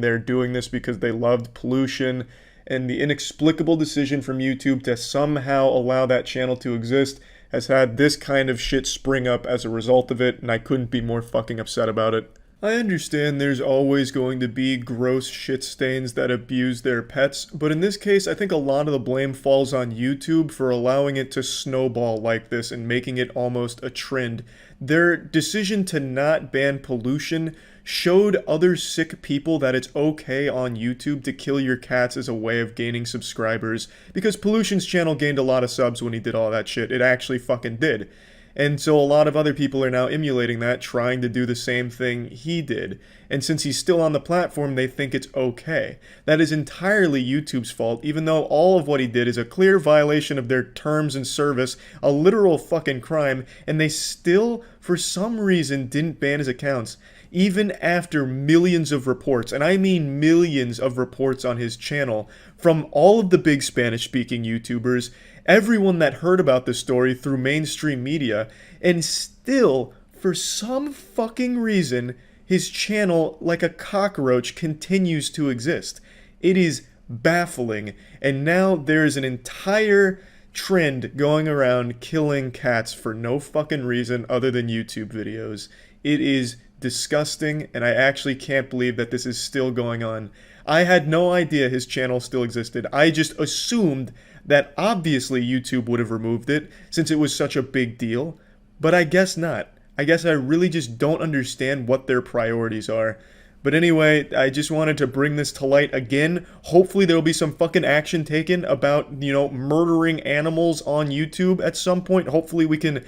S1: They're doing this because they loved pollution. And the inexplicable decision from YouTube to somehow allow that channel to exist has had this kind of shit spring up as a result of it, and I couldn't be more fucking upset about it. I understand there's always going to be gross shit stains that abuse their pets, but in this case I think a lot of the blame falls on YouTube for allowing it to snowball like this and making it almost a trend. Their decision to not ban pollution showed other sick people that it's okay on YouTube to kill your cats as a way of gaining subscribers, because Pollution's channel gained a lot of subs when he did all that shit. It actually fucking did. And so a lot of other people are now emulating that, trying to do the same thing he did. And since he's still on the platform, they think it's okay. That is entirely YouTube's fault, even though all of what he did is a clear violation of their terms and service, a literal fucking crime, and they still, for some reason, didn't ban his accounts. Even after millions of reports, and I mean millions of reports on his channel, from all of the big Spanish-speaking YouTubers, everyone that heard about this story through mainstream media, and still, for some fucking reason, his channel, like a cockroach, continues to exist. It is baffling, and now there is an entire trend going around killing cats for no fucking reason other than YouTube videos. It is disgusting, and I actually can't believe that this is still going on. I had no idea his channel still existed. I just assumed that obviously YouTube would have removed it since it was such a big deal, but I guess not. I guess I really just don't understand what their priorities are. But anyway, I just wanted to bring this to light again. Hopefully there will be some fucking action taken about, murdering animals on YouTube at some point. Hopefully we can,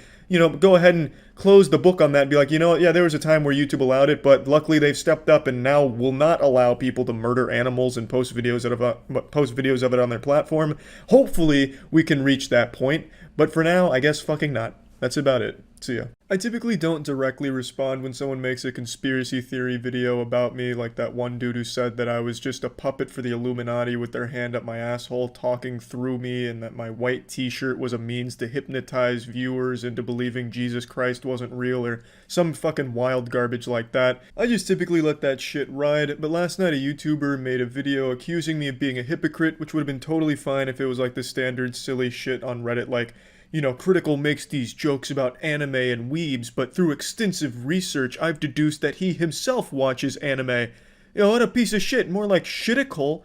S1: go ahead and close the book on that and be like, yeah, there was a time where YouTube allowed it, but luckily they've stepped up and now will not allow people to murder animals and post videos of it on their platform. Hopefully we can reach that point, but for now, I guess fucking not. That's about it. See ya. I typically don't directly respond when someone makes a conspiracy theory video about me, like that one dude who said that I was just a puppet for the Illuminati with their hand up my asshole talking through me, and that my white t-shirt was a means to hypnotize viewers into believing Jesus Christ wasn't real, or some fucking wild garbage like that. I just typically let that shit ride, but last night a YouTuber made a video accusing me of being a hypocrite, which would have been totally fine if it was like the standard silly shit on Reddit, like, Critical makes these jokes about anime and weebs, but through extensive research, I've deduced that he himself watches anime. What a piece of shit, more like shitical.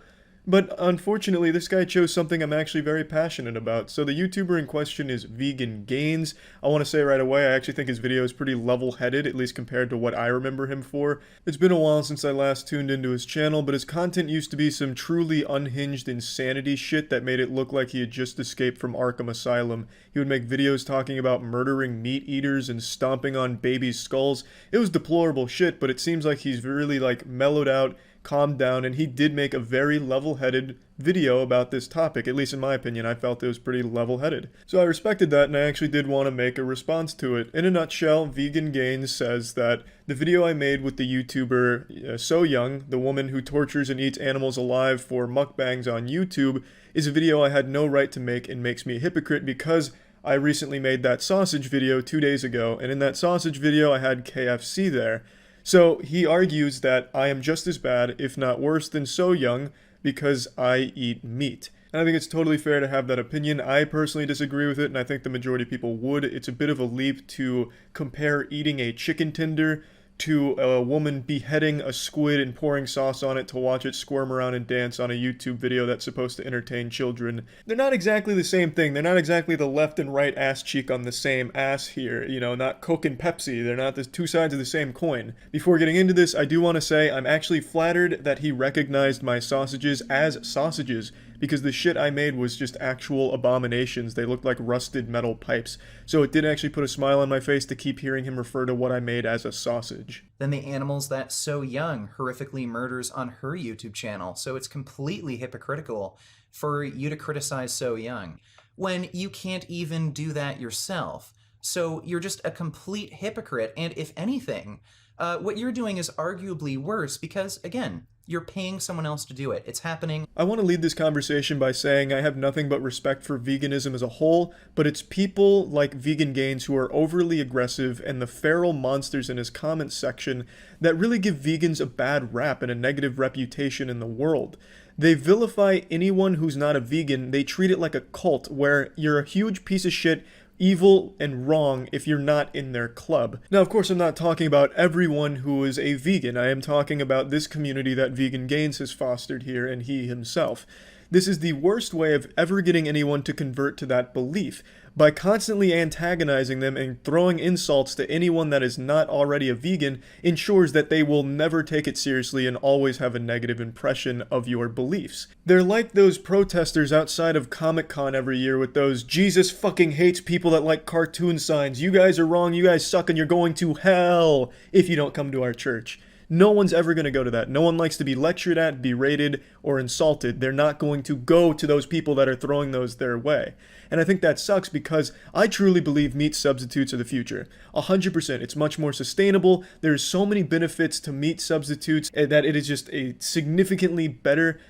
S1: But unfortunately, this guy chose something I'm actually very passionate about. So the YouTuber in question is Vegan Gains. I want to say right away, I actually think his video is pretty level-headed, at least compared to what I remember him for. It's been a while since I last tuned into his channel, but his content used to be some truly unhinged insanity shit that made it look like he had just escaped from Arkham Asylum. He would make videos talking about murdering meat eaters and stomping on babies' skulls. It was deplorable shit, but it seems like he's really, mellowed out, calmed down, and he did make a very level-headed video about this topic. At least in my opinion, I felt it was pretty level-headed. So I respected that, and I actually did want to make a response to it. In a nutshell, Vegan Gains says that the video I made with the YouTuber So Young, the woman who tortures and eats animals alive for mukbangs on YouTube, is a video I had no right to make and makes me a hypocrite because I recently made that sausage video 2 days ago, and in that sausage video I had KFC there. So he argues that I am just as bad, if not worse, than So Young because I eat meat. And I think it's totally fair to have that opinion. I personally disagree with it, and I think the majority of people would. It's a bit of a leap to compare eating a chicken tender to a woman beheading a squid and pouring sauce on it to watch it squirm around and dance on a YouTube video that's supposed to entertain children. They're not exactly the same thing. They're not exactly the left and right ass cheek on the same ass here. Not Coke and Pepsi. They're not the two sides of the same coin. Before getting into this, I do want to say I'm actually flattered that he recognized my sausages as sausages, because the shit I made was just actual abominations. They looked like rusted metal pipes. So it did actually put a smile on my face to keep hearing him refer to what I made as a sausage.
S7: Then the animals that So Young horrifically murders on her YouTube channel. So it's completely hypocritical for you to criticize So Young when you can't even do that yourself. So you're just a complete hypocrite. And if anything, what you're doing is arguably worse because, again, you're paying someone else to do it. It's happening.
S1: I want to lead this conversation by saying I have nothing but respect for veganism as a whole, but it's people like Penguinz0 who are overly aggressive and the feral monsters in his comments section that really give vegans a bad rap and a negative reputation in the world. They vilify anyone who's not a vegan. They treat it like a cult where you're a huge piece of shit, evil and wrong if you're not in their club. Now, of course, I'm not talking about everyone who is a vegan. I am talking about this community that Penguinz0 has fostered here and he himself. This is the worst way of ever getting anyone to convert to that belief. By constantly antagonizing them and throwing insults to anyone that is not already a vegan ensures that they will never take it seriously and always have a negative impression of your beliefs. They're like those protesters outside of Comic-Con every year with those Jesus fucking hates people that like cartoon signs. You guys are wrong, you guys suck, and you're going to hell if you don't come to our church. No one's ever going to go to that. No one likes to be lectured at, berated, or insulted. They're not going to go to those people that are throwing those their way. And I think that sucks because I truly believe meat substitutes are the future. 100%. It's much more sustainable. There's so many benefits to meat substitutes that it is just a significantly better,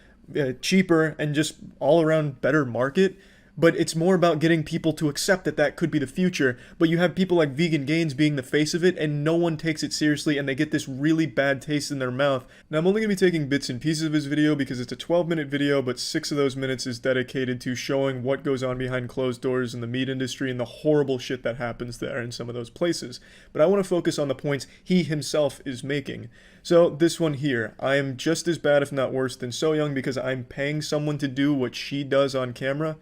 S1: cheaper, and just all around better market. But it's more about getting people to accept that that could be the future. But you have people like Penguinz0 being the face of it, and no one takes it seriously, and they get this really bad taste in their mouth. Now, I'm only going to be taking bits and pieces of his video because it's a 12-minute video, but 6 of those minutes is dedicated to showing what goes on behind closed doors in the meat industry and the horrible shit that happens there in some of those places. But I want to focus on the points he himself is making. So, this one here, I am just as bad, if not worse, than So Young because I'm paying someone to do what she does on camera.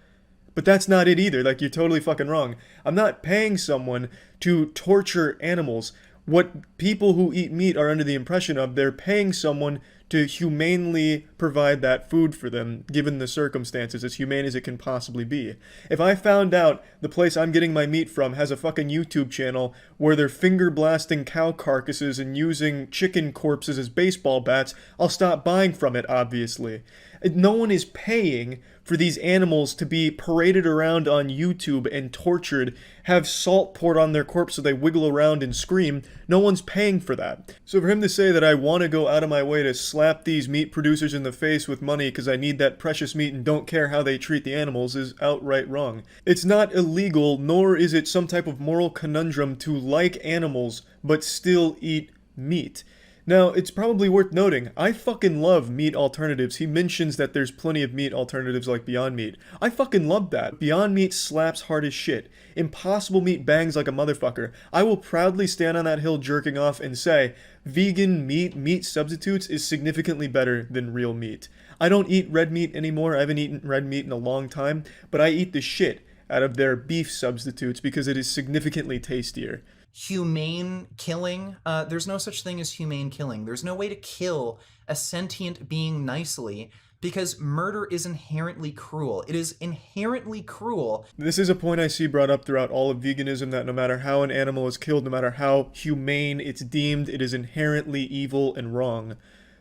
S1: But that's not it either. Like, you're totally fucking wrong. I'm not paying someone to torture animals. What people who eat meat are under the impression of, they're paying someone to humanely provide that food for them, given the circumstances, as humane as it can possibly be. If I found out the place I'm getting my meat from has a fucking YouTube channel where they're finger blasting cow carcasses and using chicken corpses as baseball bats, I'll stop buying from it, obviously. No one is paying for these animals to be paraded around on YouTube and tortured, have salt poured on their corpse so they wiggle around and scream. No one's paying for that. So for him to say that I want to go out of my way to slap these meat producers in the face with money because I need that precious meat and don't care how they treat the animals is outright wrong. It's not illegal, nor is it some type of moral conundrum to like animals but still eat meat. Now, it's probably worth noting, I fucking love meat alternatives. He mentions that there's plenty of meat alternatives like Beyond Meat. I fucking love that. Beyond Meat slaps hard as shit. Impossible Meat bangs like a motherfucker. I will proudly stand on that hill jerking off and say, vegan meat substitutes is significantly better than real meat. I don't eat red meat anymore. I haven't eaten red meat in a long time, but I eat the shit out of their beef substitutes because it is significantly tastier.
S7: Humane killing, there's no such thing as humane killing. There's no way to kill a sentient being nicely because murder is inherently cruel. It is inherently cruel.
S1: This is a point I see brought up throughout all of veganism, that no matter how an animal is killed, no matter how humane it's deemed, it is inherently evil and wrong.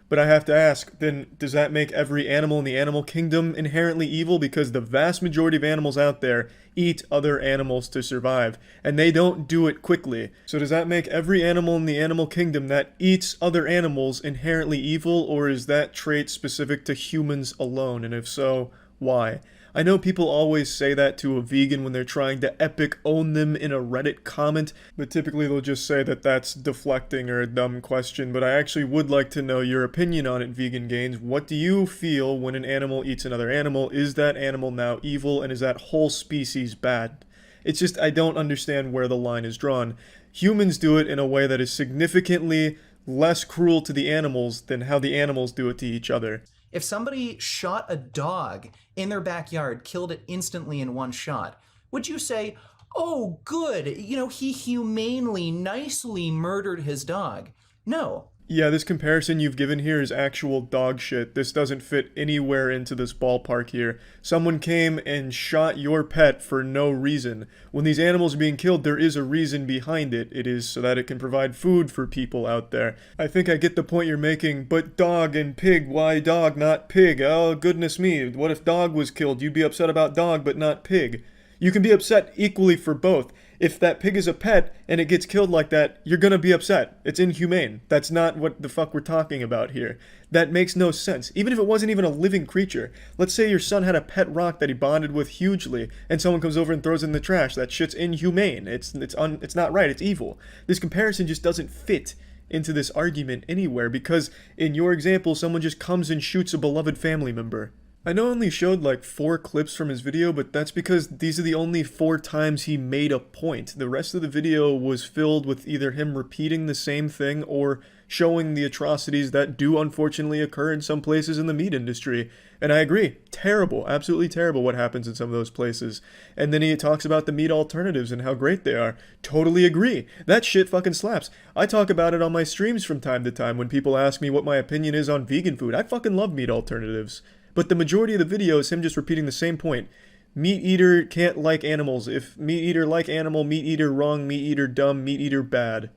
S1: But I have to ask, then does that make every animal in the animal kingdom inherently evil? Because the vast majority of animals out there eat other animals to survive, and they don't do it quickly. So does that make every animal in the animal kingdom that eats other animals inherently evil, or is that trait specific to humans alone? And if so, why? I know people always say that to a vegan when they're trying to epic own them in a Reddit comment, but typically they'll just say that that's deflecting or a dumb question. But I actually would like to know your opinion on it, Penguinz0. What do you feel when an animal eats another animal? Is that animal now evil, and is that whole species bad? It's just, I don't understand where the line is drawn. Humans do it in a way that is significantly less cruel to the animals than how the animals do it to each other.
S7: If somebody shot a dog in their backyard, killed it instantly in one shot, would you say, oh, good, he humanely, nicely murdered his dog? No.
S1: Yeah, this comparison you've given here is actual dog shit. This doesn't fit anywhere into this ballpark here. Someone came and shot your pet for no reason. When these animals are being killed, there is a reason behind it. It is so that it can provide food for people out there. I think I get the point you're making, but dog and pig, why dog, not pig? Oh, goodness me, what if dog was killed? You'd be upset about dog, but not pig. You can be upset equally for both. If that pig is a pet and it gets killed like that, you're gonna be upset. It's inhumane. That's not what the fuck we're talking about here. That makes no sense. Even if it wasn't even a living creature. Let's say your son had a pet rock that he bonded with hugely, and someone comes over and throws it in the trash. That shit's inhumane. It's not right. It's evil. This comparison just doesn't fit into this argument anywhere because in your example, someone just comes and shoots a beloved family member. I know I only showed like 4 clips from his video, but that's because these are the only 4 times he made a point. The rest of the video was filled with either him repeating the same thing or showing the atrocities that do unfortunately occur in some places in the meat industry. And I agree, terrible, absolutely terrible what happens in some of those places. And then he talks about the meat alternatives and how great they are. Totally agree. That shit fucking slaps. I talk about it on my streams from time to time when people ask me what my opinion is on vegan food. I fucking love meat alternatives. But the majority of the video is him just repeating the same point. Meat eater can't like animals. If meat eater like animal, meat eater wrong, meat eater dumb, meat eater bad.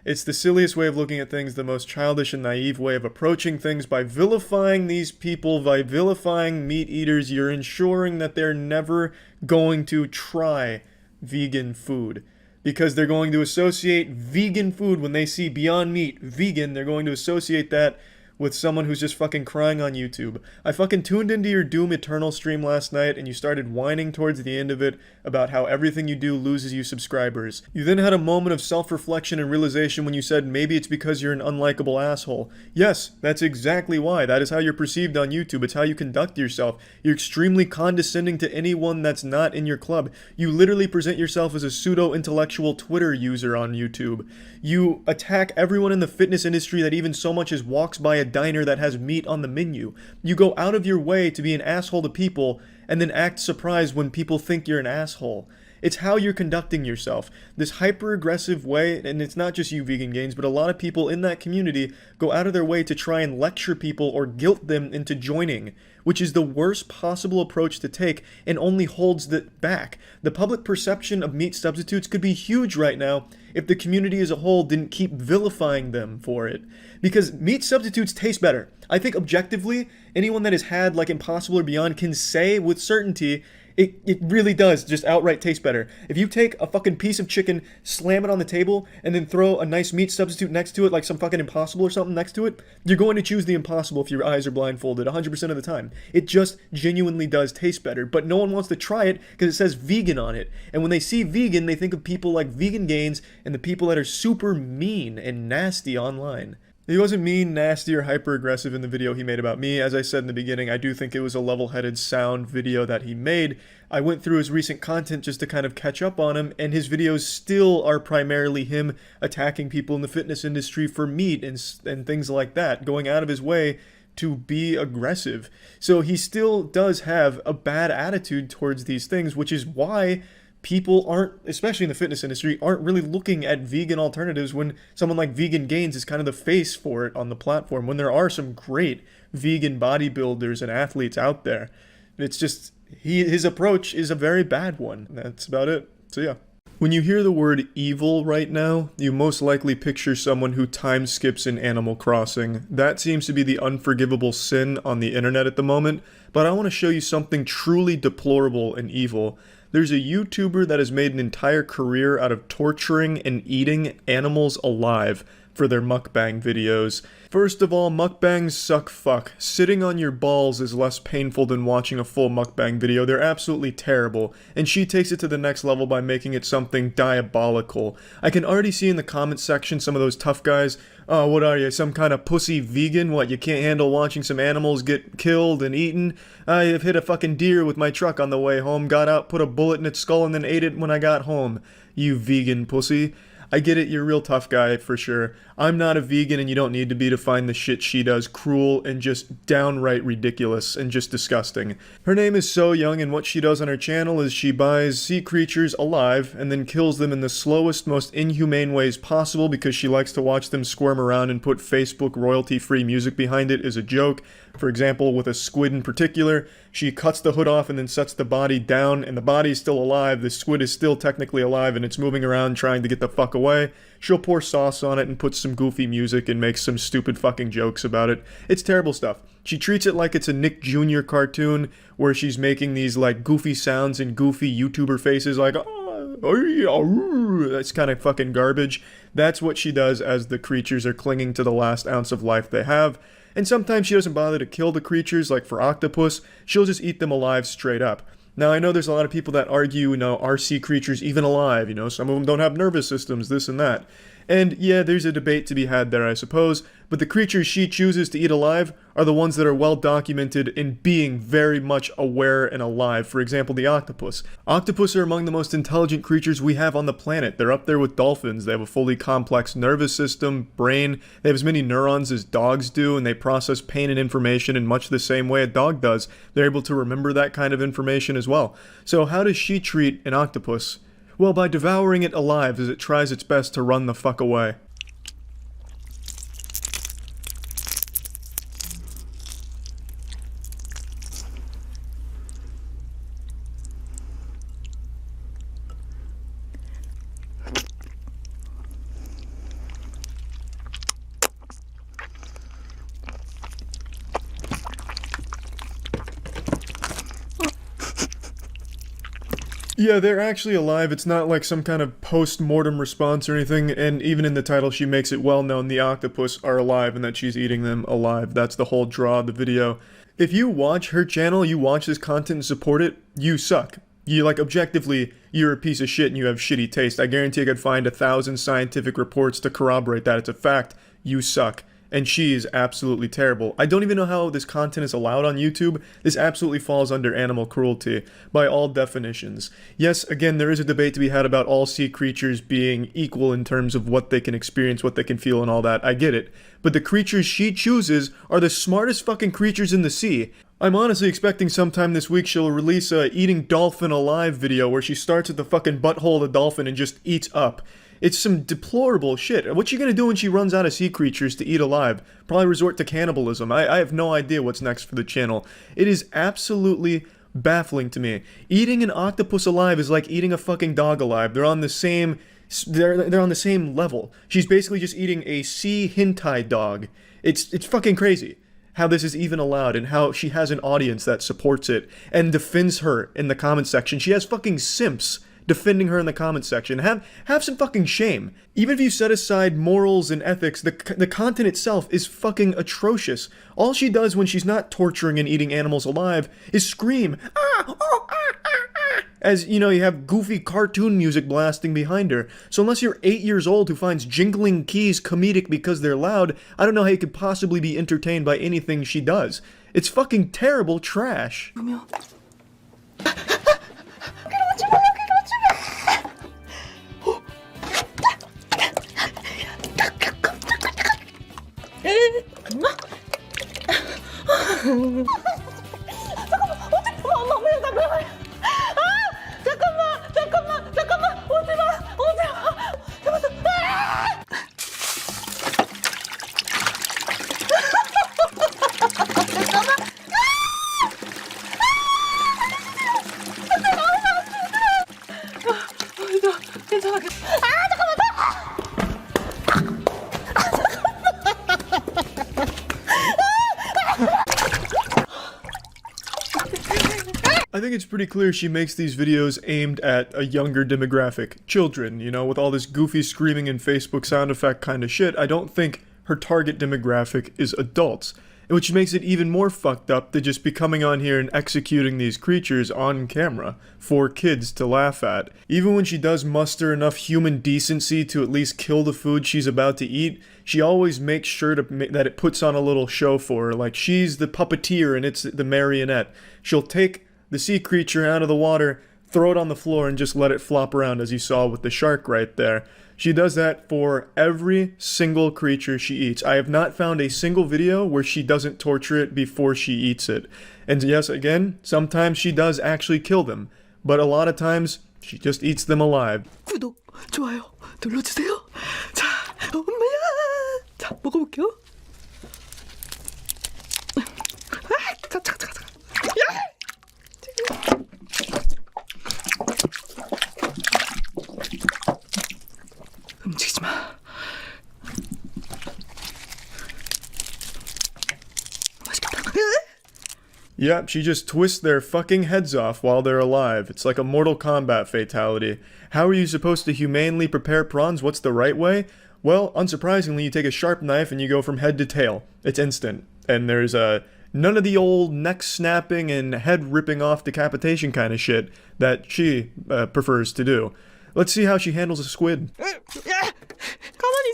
S1: It's the silliest way of looking at things, the most childish and naive way of approaching things by vilifying these people, by vilifying meat eaters. You're ensuring that they're never going to try vegan food. Because they're going to associate vegan food when they see Beyond Meat, vegan, they're going to associate that with someone who's just fucking crying on YouTube. I fucking tuned into your Doom Eternal stream last night and you started whining towards the end of it about how everything you do loses you subscribers. You then had a moment of self-reflection and realization when you said maybe it's because you're an unlikable asshole. Yes, that's exactly why. That is how you're perceived on YouTube. It's how you conduct yourself. You're extremely condescending to anyone that's not in your club. You literally present yourself as a pseudo-intellectual Twitter user on YouTube. You attack everyone in the fitness industry that even so much as walks by a diner that has meat on the menu. You go out of your way to be an asshole to people and then act surprised when people think you're an asshole. It's how you're conducting yourself. This hyper-aggressive way, and it's not just you vegan gains, but a lot of people in that community go out of their way to try and lecture people or guilt them into joining, which is the worst possible approach to take and only holds it back. The public perception of meat substitutes could be huge right now if the community as a whole didn't keep vilifying them for it. Because meat substitutes taste better. I think objectively, anyone that has had like Impossible or Beyond can say with certainty it really does just outright taste better. If you take a fucking piece of chicken, slam it on the table, and then throw a nice meat substitute next to it, like some fucking Impossible or something next to it, you're going to choose the Impossible if your eyes are blindfolded 100% of the time. It just genuinely does taste better, but no one wants to try it because it says vegan on it. And when they see vegan, they think of people like Vegan Gains and the people that are super mean and nasty online. He wasn't mean, nasty, or hyper-aggressive in the video he made about me. As I said in the beginning, I do think it was a level-headed, sound video that he made. I went through his recent content just to kind of catch up on him, and his videos still are primarily him attacking people in the fitness industry for meat and things like that, going out of his way to be aggressive. So he still does have a bad attitude towards these things, which is why people aren't, especially in the fitness industry, aren't really looking at vegan alternatives when someone like Vegan Gains is kind of the face for it on the platform, when there are some great vegan bodybuilders and athletes out there. It's just, his approach is a very bad one. That's about it. So yeah. When you hear the word evil right now, you most likely picture someone who time skips in Animal Crossing. That seems to be the unforgivable sin on the internet at the moment, but I want to show you something truly deplorable and evil. There's a YouTuber that has made an entire career out of torturing and eating animals alive for their mukbang videos. First of all, mukbangs suck fuck. Sitting on your balls is less painful than watching a full mukbang video. They're absolutely terrible, and she takes it to the next level by making it something diabolical. I can already see in the comment section some of those tough guys, oh, what are you, some kind of pussy vegan? What, you can't handle watching some animals get killed and eaten? I have hit a fucking deer with my truck on the way home, got out, put a bullet in its skull, and then ate it when I got home. You vegan pussy. I get it, you're a real tough guy for sure. I'm not a vegan and you don't need to be to find the shit she does cruel and just downright ridiculous and just disgusting. Her name is So Young, and what she does on her channel is she buys sea creatures alive and then kills them in the slowest, most inhumane ways possible because she likes to watch them squirm around and put Facebook royalty-free music behind it as a joke. For example, with a squid in particular, she cuts the hood off and then sets the body down, and the body is still alive, the squid is still technically alive, and it's moving around trying to get the fuck away. She'll pour sauce on it and put some goofy music and make some stupid fucking jokes about it. It's terrible stuff. She treats it like it's a Nick Jr. cartoon, where she's making these like goofy sounds and goofy YouTuber faces like, that's kind of fucking garbage. That's what she does as the creatures are clinging to the last ounce of life they have. And sometimes she doesn't bother to kill the creatures, like for octopus, she'll just eat them alive straight up. Now, I know there's a lot of people that argue, are sea creatures even alive? Some of them don't have nervous systems, this and that. And yeah, there's a debate to be had there, I suppose, but the creatures she chooses to eat alive are the ones that are well documented in being very much aware and alive. For example, the octopus. Octopus are among the most intelligent creatures we have on the planet. They're up there with dolphins. They have a fully complex nervous system, brain. They have as many neurons as dogs do, and they process pain and information in much the same way a dog does. They're able to remember that kind of information as well. So how does she treat an octopus? Well, by devouring it alive as it tries its best to run the fuck away. Yeah, they're actually alive. It's not like some kind of post-mortem response or anything, and even in the title she makes it well known the octopus are alive and that she's eating them alive. That's the whole draw of the video. If you watch her channel, you watch this content and support it, you suck. You, objectively, you're a piece of shit and you have shitty taste. I guarantee I could find 1,000 scientific reports to corroborate that. It's a fact. You suck. And she is absolutely terrible. I don't even know how this content is allowed on YouTube. This absolutely falls under animal cruelty, by all definitions. Yes, again, there is a debate to be had about all sea creatures being equal in terms of what they can experience, what they can feel, and all that. I get it. But the creatures she chooses are the smartest fucking creatures in the sea. I'm honestly expecting sometime this week she'll release a eating dolphin alive video where she starts at the fucking butthole of the dolphin and just eats up. It's some deplorable shit. What's she gonna do when she runs out of sea creatures to eat alive? Probably resort to cannibalism. I have no idea what's next for the channel. It is absolutely baffling to me. Eating an octopus alive is like eating a fucking dog alive. They're on the same... They're on the same level. She's basically just eating a sea hentai dog. It's fucking crazy how this is even allowed and how she has an audience that supports it and defends her in the comment section. She has fucking simps defending her in the comment section. Have some fucking shame. Even if you set aside morals and ethics, the content itself is fucking atrocious. All she does when she's not torturing and eating animals alive is scream, ah, oh, ah, ah, ah, as, you have goofy cartoon music blasting behind her. So unless you're 8 years old who finds jingling keys comedic because they're loud, I don't know how you could possibly be entertained by anything she does. It's fucking terrible trash. I think it's pretty clear she makes these videos aimed at a younger demographic. Children, with all this goofy screaming and Facebook sound effect kind of shit. I don't think her target demographic is adults, which makes it even more fucked up to just be coming on here and executing these creatures on camera for kids to laugh at. Even when she does muster enough human decency to at least kill the food she's about to eat, she always makes sure that it puts on a little show for her, like she's the puppeteer and it's the marionette. She'll take the sea creature out of the water, throw it on the floor and just let it flop around, as you saw with the shark right there. She does that for every single creature she eats. I have not found a single video where she doesn't torture it before she eats it. And yes, again, sometimes she does actually kill them, but a lot of times she just eats them alive.
S8: 구독, 좋아요 눌러주세요. 자, 엄마야. 자, 먹어볼게요. 잠깐. 움직이지 마. 맛있겠다.
S1: Yep, she just twists their fucking heads off while they're alive. It's like a Mortal Kombat fatality. How are you supposed to humanely prepare prawns? What's the right way? Well, unsurprisingly, you take a sharp knife and you go from head to tail. It's instant. And there's none of the old neck snapping and head ripping off decapitation kind of shit that she prefers to do. Let's see how she handles a squid.
S8: 가만히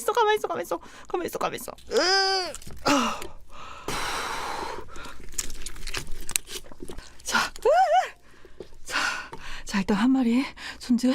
S8: 있어. 자, 일단 한 마리 손질.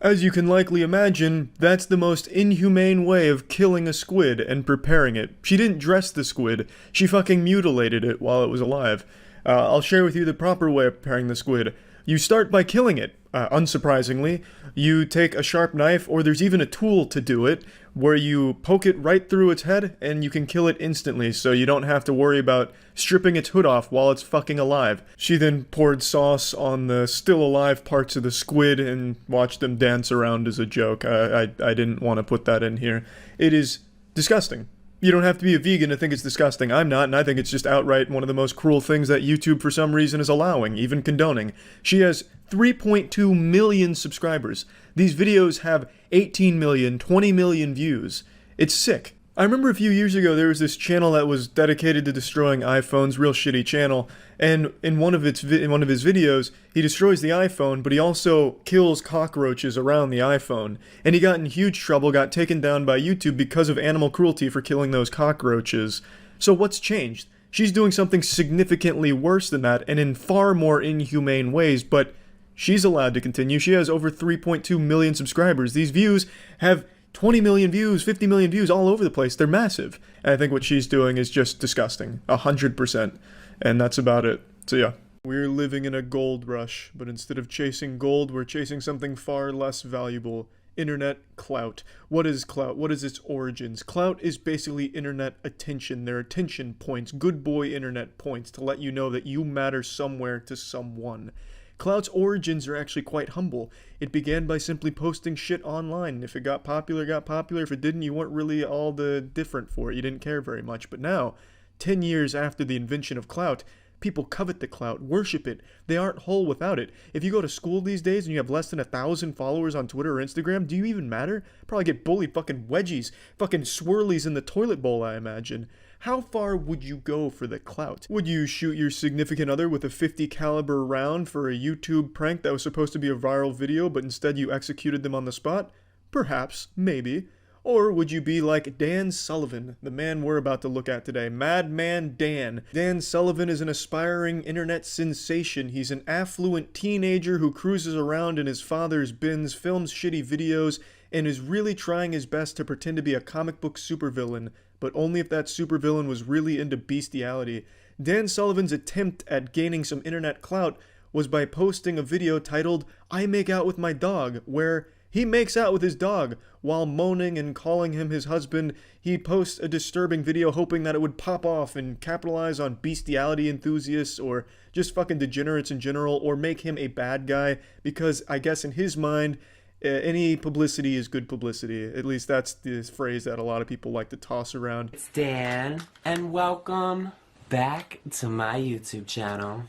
S1: As you can likely imagine, that's the most inhumane way of killing a squid and preparing it. She didn't dress the squid, she fucking mutilated it while it was alive. I'll share with you the proper way of preparing the squid. You start by killing it. Unsurprisingly, you take a sharp knife, or there's even a tool to do it, where you poke it right through its head and you can kill it instantly, so you don't have to worry about stripping its hood off while it's fucking alive. She then poured sauce on the still alive parts of the squid and watched them dance around as a joke. I didn't want to put that in here. It is disgusting. You don't have to be a vegan to think it's disgusting. I'm not, and I think it's just outright one of the most cruel things that YouTube for some reason is allowing, even condoning. She has 3.2 million subscribers. These videos have 18 million, 20 million views. It's sick. I remember a few years ago there was this channel that was dedicated to destroying iPhones, real shitty channel, and in one of his videos, he destroys the iPhone, but he also kills cockroaches around the iPhone. And he got in huge trouble, got taken down by YouTube because of animal cruelty for killing those cockroaches. So what's changed? She's doing something significantly worse than that, and in far more inhumane ways, but she's allowed to continue. She has over 3.2 million subscribers. These views have 20 million views, 50 million views all over the place. They're massive. And I think what she's doing is just disgusting. 100%. And that's about it. So yeah. We're living in a gold rush, but instead of chasing gold, we're chasing something far less valuable. Internet clout. What is clout? What is its origins? Clout is basically internet attention. They're attention points, good boy internet points to let you know that you matter somewhere to someone. Clout's origins are actually quite humble. It began by simply posting shit online. If it got popular, it got popular. If it didn't, you weren't really all the different for it. You didn't care very much. But now, 10 years after the invention of clout, people covet the clout, worship it. They aren't whole without it. If you go to school these days and you have less than 1,000 followers on Twitter or Instagram, do you even matter? Probably get bullied fucking wedgies, fucking swirlies in the toilet bowl, I imagine. How far would you go for the clout? Would you shoot your significant other with a .50 caliber round for a YouTube prank that was supposed to be a viral video, but instead you executed them on the spot? Perhaps, maybe. Or would you be like Dan Sullivan, the man we're about to look at today, Madman Dan? Dan Sullivan is an aspiring internet sensation. He's an affluent teenager who cruises around in his father's Benz, films shitty videos, and is really trying his best to pretend to be a comic book supervillain, but only if that supervillain was really into bestiality. Dan Sullivan's attempt at gaining some internet clout was by posting a video titled, "I Make Out With My Dog," where he makes out with his dog while moaning and calling him his husband. He posts a disturbing video hoping that it would pop off and capitalize on bestiality enthusiasts or just fucking degenerates in general, or make him a bad guy, because I guess in his mind, any publicity is good publicity. At least that's the phrase that a lot of people like to toss around.
S9: It's Dan, and welcome back to my YouTube channel.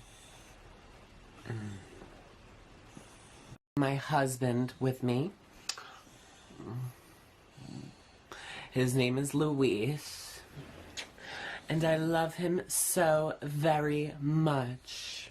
S9: My husband with me. His name is Luis, and I love him so very much.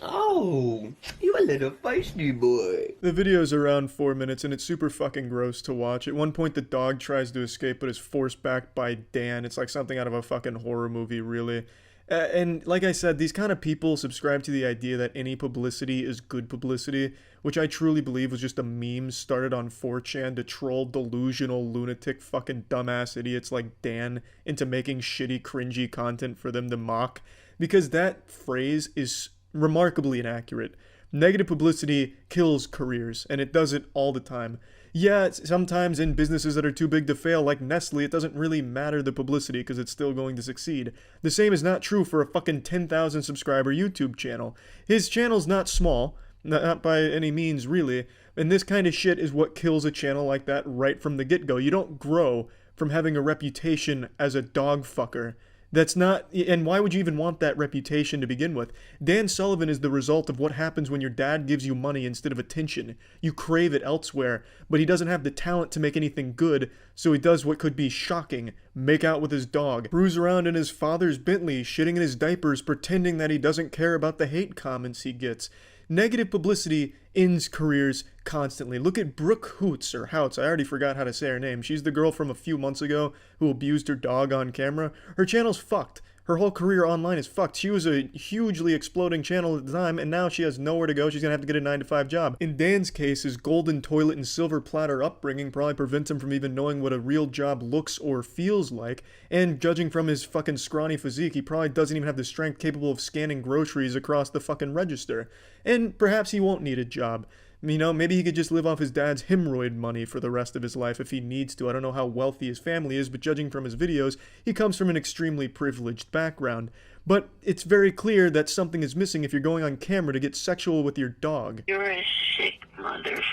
S9: Oh, you a little feisty boy.
S1: The video's around 4 minutes and it's super fucking gross to watch. At one point the dog tries to escape but is forced back by Dan. It's like something out of a fucking horror movie, really. And like I said, these kind of people subscribe to the idea that any publicity is good publicity, which I truly believe was just a meme started on 4chan to troll delusional, lunatic, fucking dumbass idiots like Dan into making shitty, cringy content for them to mock. Because that phrase is remarkably inaccurate. Negative publicity kills careers, and it does it all the time. Yeah, sometimes in businesses that are too big to fail, like Nestle, it doesn't really matter the publicity because it's still going to succeed. The same is not true for a fucking 10,000 subscriber YouTube channel. His channel's not small, not by any means really, and this kind of shit is what kills a channel like that right from the get-go. You don't grow from having a reputation as a dog fucker. That's not, and why would you even want that reputation to begin with? Dan Sullivan is the result of what happens when your dad gives you money instead of attention. You crave it elsewhere, but he doesn't have the talent to make anything good, so he does what could be shocking: make out with his dog, cruise around in his father's Bentley, shitting in his diapers, pretending that he doesn't care about the hate comments he gets. Negative publicity ends careers constantly. Look at Brooke Hoots, or Houts, I already forgot how to say her name. She's the girl from a few months ago who abused her dog on camera. Her channel's fucked. Her whole career online is fucked. She was a hugely exploding channel at the time, and now she has nowhere to go. She's gonna have to get a 9-to-5 job. In Dan's case, his golden toilet and silver platter upbringing probably prevents him from even knowing what a real job looks or feels like, and judging from his fucking scrawny physique, he probably doesn't even have the strength capable of scanning groceries across the fucking register. And perhaps he won't need a job. You know, maybe he could just live off his dad's hemorrhoid money for the rest of his life if he needs to. I don't know how wealthy his family is, but judging from his videos, he comes from an extremely privileged background. But it's very clear that something is missing if you're going on camera to get sexual with your dog.
S10: You're a sick motherfucker.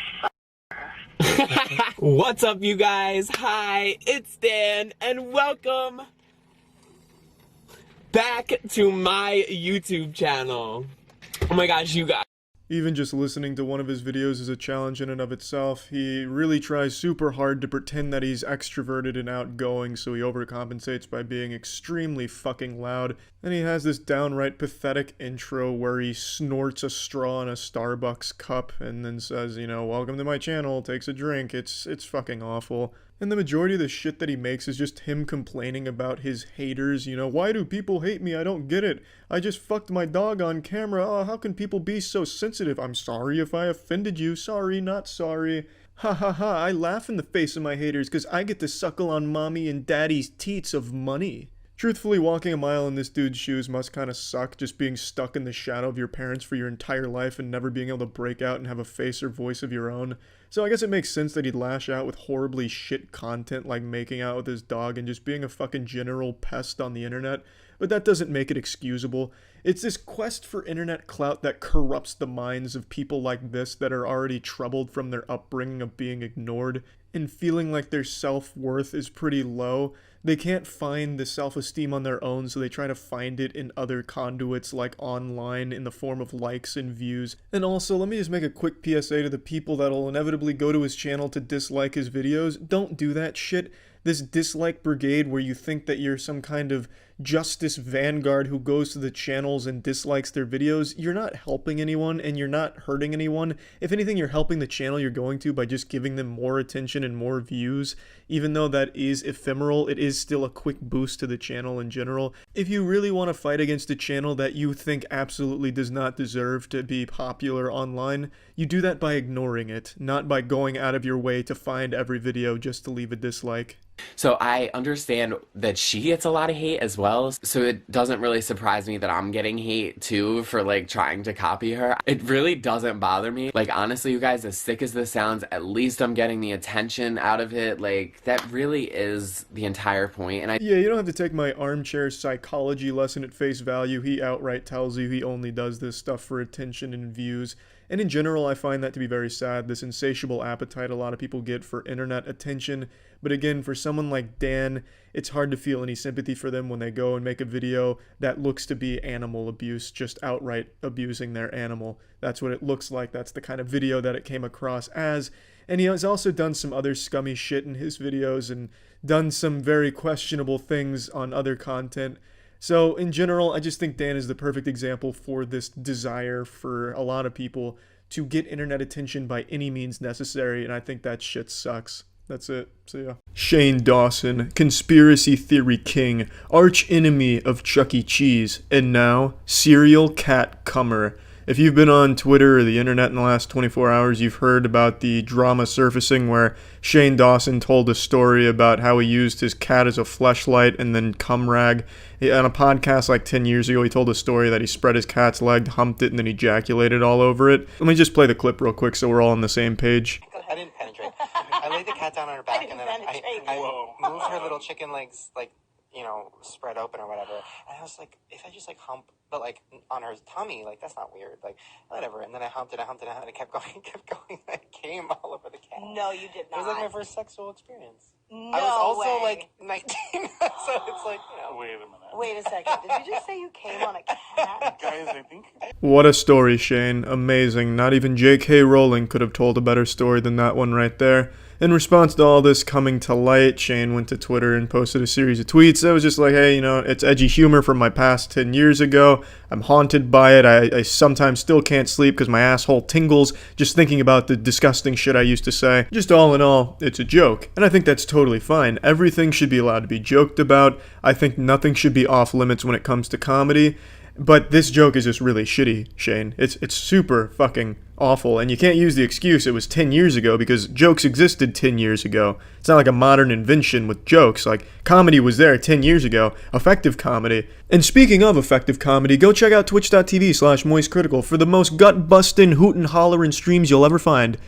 S9: What's up, you guys? Hi, it's Dan, and welcome back to my YouTube channel. Oh my gosh, you guys.
S1: Even just listening to one of his videos is a challenge in and of itself. He really tries super hard to pretend that he's extroverted and outgoing, so he overcompensates by being extremely fucking loud. And he has this downright pathetic intro where he snorts a straw in a Starbucks cup and then says, you know, welcome to my channel, takes a drink. It's fucking awful. And the majority of the shit that he makes is just him complaining about his haters. You know, why do people hate me? I don't get it. I just fucked my dog on camera. Oh, how can people be so sensitive? I'm sorry if I offended you. Sorry, not sorry. Ha ha ha, I laugh in the face of my haters because I get to suckle on mommy and daddy's teats of money. Truthfully, walking a mile in this dude's shoes must kind of suck, just being stuck in the shadow of your parents for your entire life and never being able to break out and have a face or voice of your own. So I guess it makes sense that he'd lash out with horribly shit content like making out with his dog and just being a fucking general pest on the internet, but that doesn't make it excusable. It's this quest for internet clout that corrupts the minds of people like this that are already troubled from their upbringing of being ignored and feeling like their self-worth is pretty low. They can't find the self-esteem on their own, so they try to find it in other conduits like online in the form of likes and views. And also, let me just make a quick PSA to the people that'll inevitably go to his channel to dislike his videos. Don't do that shit. This dislike brigade where you think that you're some kind of justice vanguard who goes to the channels and dislikes their videos, you're not helping anyone and you're not hurting anyone. If anything, you're helping the channel you're going to by just giving them more attention and more views. Even though that is ephemeral, it is still a quick boost to the channel in general. If you really want to fight against a channel that you think absolutely does not deserve to be popular online, you do that by ignoring it, not by going out of your way to find every video just to leave a dislike.
S9: So I understand that she gets a lot of hate as well, so it doesn't really surprise me that I'm getting hate too for like trying to copy her. It really doesn't bother me. Like honestly, you guys, as sick as this sounds, at least I'm getting the attention out of it. Like that really is the entire point. And
S1: yeah, you don't have to take my armchair psychology lesson at face value. He outright tells you he only does this stuff for attention and views. And in general, I find that to be very sad, this insatiable appetite a lot of people get for internet attention. But again, for someone like Dan, it's hard to feel any sympathy for them when they go and make a video that looks to be animal abuse, just outright abusing their animal. That's what it looks like. That's the kind of video that it came across as. And he has also done some other scummy shit in his videos and done some very questionable things on other content. So in general, I just think Dan is the perfect example for this desire for a lot of people to get internet attention by any means necessary, and I think that shit sucks. That's it. So yeah. Shane Dawson, conspiracy theory king, arch enemy of Chuck E. Cheese, and now serial cat cummer. If you've been on Twitter or the internet in the last 24 hours, you've heard about the drama surfacing where Shane Dawson told a story about how he used his cat as a fleshlight and then cum rag. On a podcast like 10 years ago, he told a story that he spread his cat's leg, humped it, and then ejaculated all over it. Let me just play the clip real quick so we're all on the same page.
S11: I didn't penetrate. I laid the cat down on her back and then I moved her little chicken legs, like, you know, spread open or whatever. And I was like, if I just like hump, but like on her tummy, like that's not weird, like whatever. And then I humped it, and it kept going. And I came all over the cat.
S12: No, you did not.
S11: It was like my first sexual experience.
S12: No
S11: I was also
S12: way.
S11: like 19, so it's like, you know.
S12: Wait a minute. Wait a second. Did you just say you came on a cat?
S11: Guys, I think.
S1: What a story, Shane. Amazing. Not even J.K. Rowling could have told a better story than that one right there. In response to all this coming to light, Shane went to Twitter and posted a series of tweets that was just like, hey, you know, it's edgy humor from my past 10 years ago. I'm haunted by it. I sometimes still can't sleep because my asshole tingles just thinking about the disgusting shit I used to say. Just all in all, it's a joke. And I think that's totally fine. Everything should be allowed to be joked about. I think nothing should be off limits when it comes to comedy. But this joke is just really shitty, Shane. It's super fucking awful, and you can't use the excuse it was 10 years ago because jokes existed 10 years ago. It's not like a modern invention with jokes. Like, comedy was there 10 years ago. Effective comedy. And speaking of effective comedy, go check out twitch.tv/moistcritical for the most gut-bustin', hootin' hollerin' streams you'll ever find.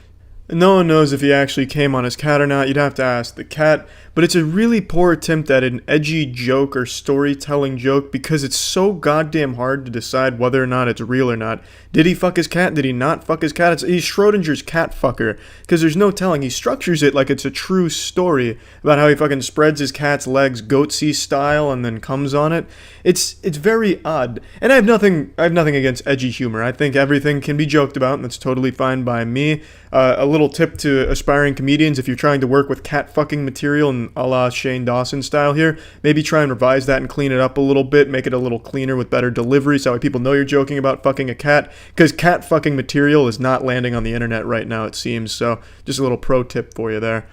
S1: No one knows if he actually came on his cat or not. You'd have to ask the cat. But it's a really poor attempt at an edgy joke or storytelling joke because it's so goddamn hard to decide whether or not it's real or not. Did he fuck his cat? Did he not fuck his cat? He's Schrodinger's cat fucker. Because there's no telling. He structures it like it's a true story about how he fucking spreads his cat's legs goatsy style and then comes on it. It's very odd. And I have nothing against edgy humor. I think everything can be joked about, and that's totally fine by me. A little tip to aspiring comedians: if you're trying to work with cat fucking material and a la Shane Dawson style here, maybe try and revise that and clean it up a little bit, make it a little cleaner with better delivery so that way people know you're joking about fucking a cat, because cat fucking material is not landing on the internet right now, it seems. So just a little pro tip for you there.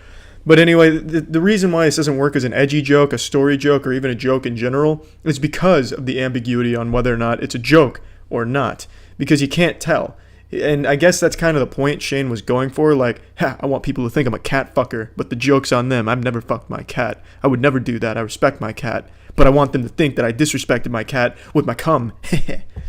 S1: But anyway, the reason why this doesn't work as an edgy joke, a story joke, or even a joke in general is because of the ambiguity on whether or not it's a joke or not, because you can't tell. And I guess that's kind of the point Shane was going for, like, I want people to think I'm a cat fucker, but the joke's on them. I've never fucked my cat. I would never do that. I respect my cat. But I want them to think that I disrespected my cat with my cum.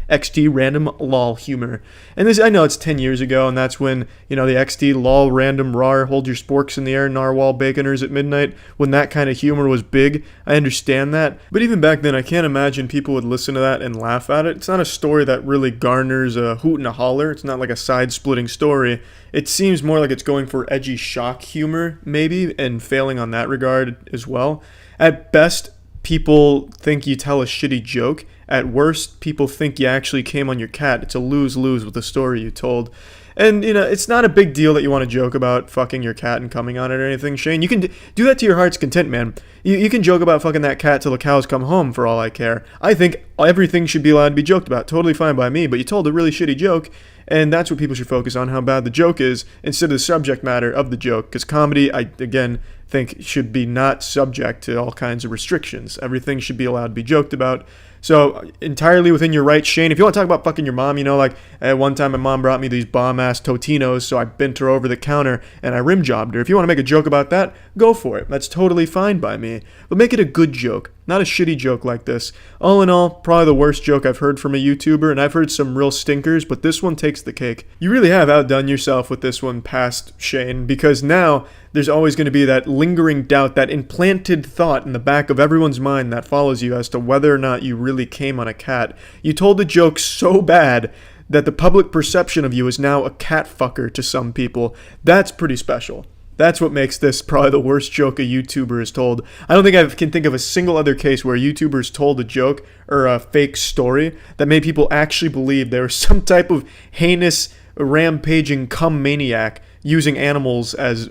S1: XD random lol humor. And this, I know it's 10 years ago, and that's when, you know, the XD lol random rar hold your sporks in the air narwhal baconers at midnight, when that kind of humor was big. I understand that. But even back then, I can't imagine people would listen to that and laugh at it. It's not a story that really garners a hoot and a holler. It's not like a side-splitting story. It seems more like it's going for edgy shock humor, maybe, and failing on that regard as well. At best, people think you tell a shitty joke. At worst, people think you actually came on your cat. It's a lose-lose with the story you told. And, you know, it's not a big deal that you want to joke about fucking your cat and coming on it or anything, Shane. You can do that to your heart's content, man. You can joke about fucking that cat till the cows come home, for all I care. I think everything should be allowed to be joked about. Totally fine by me, but you told a really shitty joke, and that's what people should focus on, how bad the joke is, instead of the subject matter of the joke. Because comedy, I, again, think should be not subject to all kinds of restrictions. Everything should be allowed to be joked about. So, entirely within your right, Shane. If you want to talk about fucking your mom, you know, like, at one time my mom brought me these bomb-ass Totinos, so I bent her over the counter and I rim jobbed her. If you want to make a joke about that, go for it. That's totally fine by me. But make it a good joke, not a shitty joke like this. All in all, probably the worst joke I've heard from a YouTuber, and I've heard some real stinkers, but this one takes the cake. You really have outdone yourself with this one past Shane, because now there's always going to be that lingering doubt, that implanted thought in the back of everyone's mind that follows you as to whether or not you really came on a cat. You told the joke so bad that the public perception of you is now a cat fucker to some people. That's pretty special. That's what makes this probably the worst joke a YouTuber has told. I don't think I can think of a single other case where YouTubers told a joke or a fake story that made people actually believe there was some type of heinous, rampaging cum maniac using animals as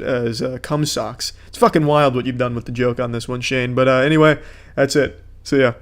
S1: cum socks. It's fucking wild what you've done with the joke on this one, Shane. But anyway, that's it. See ya.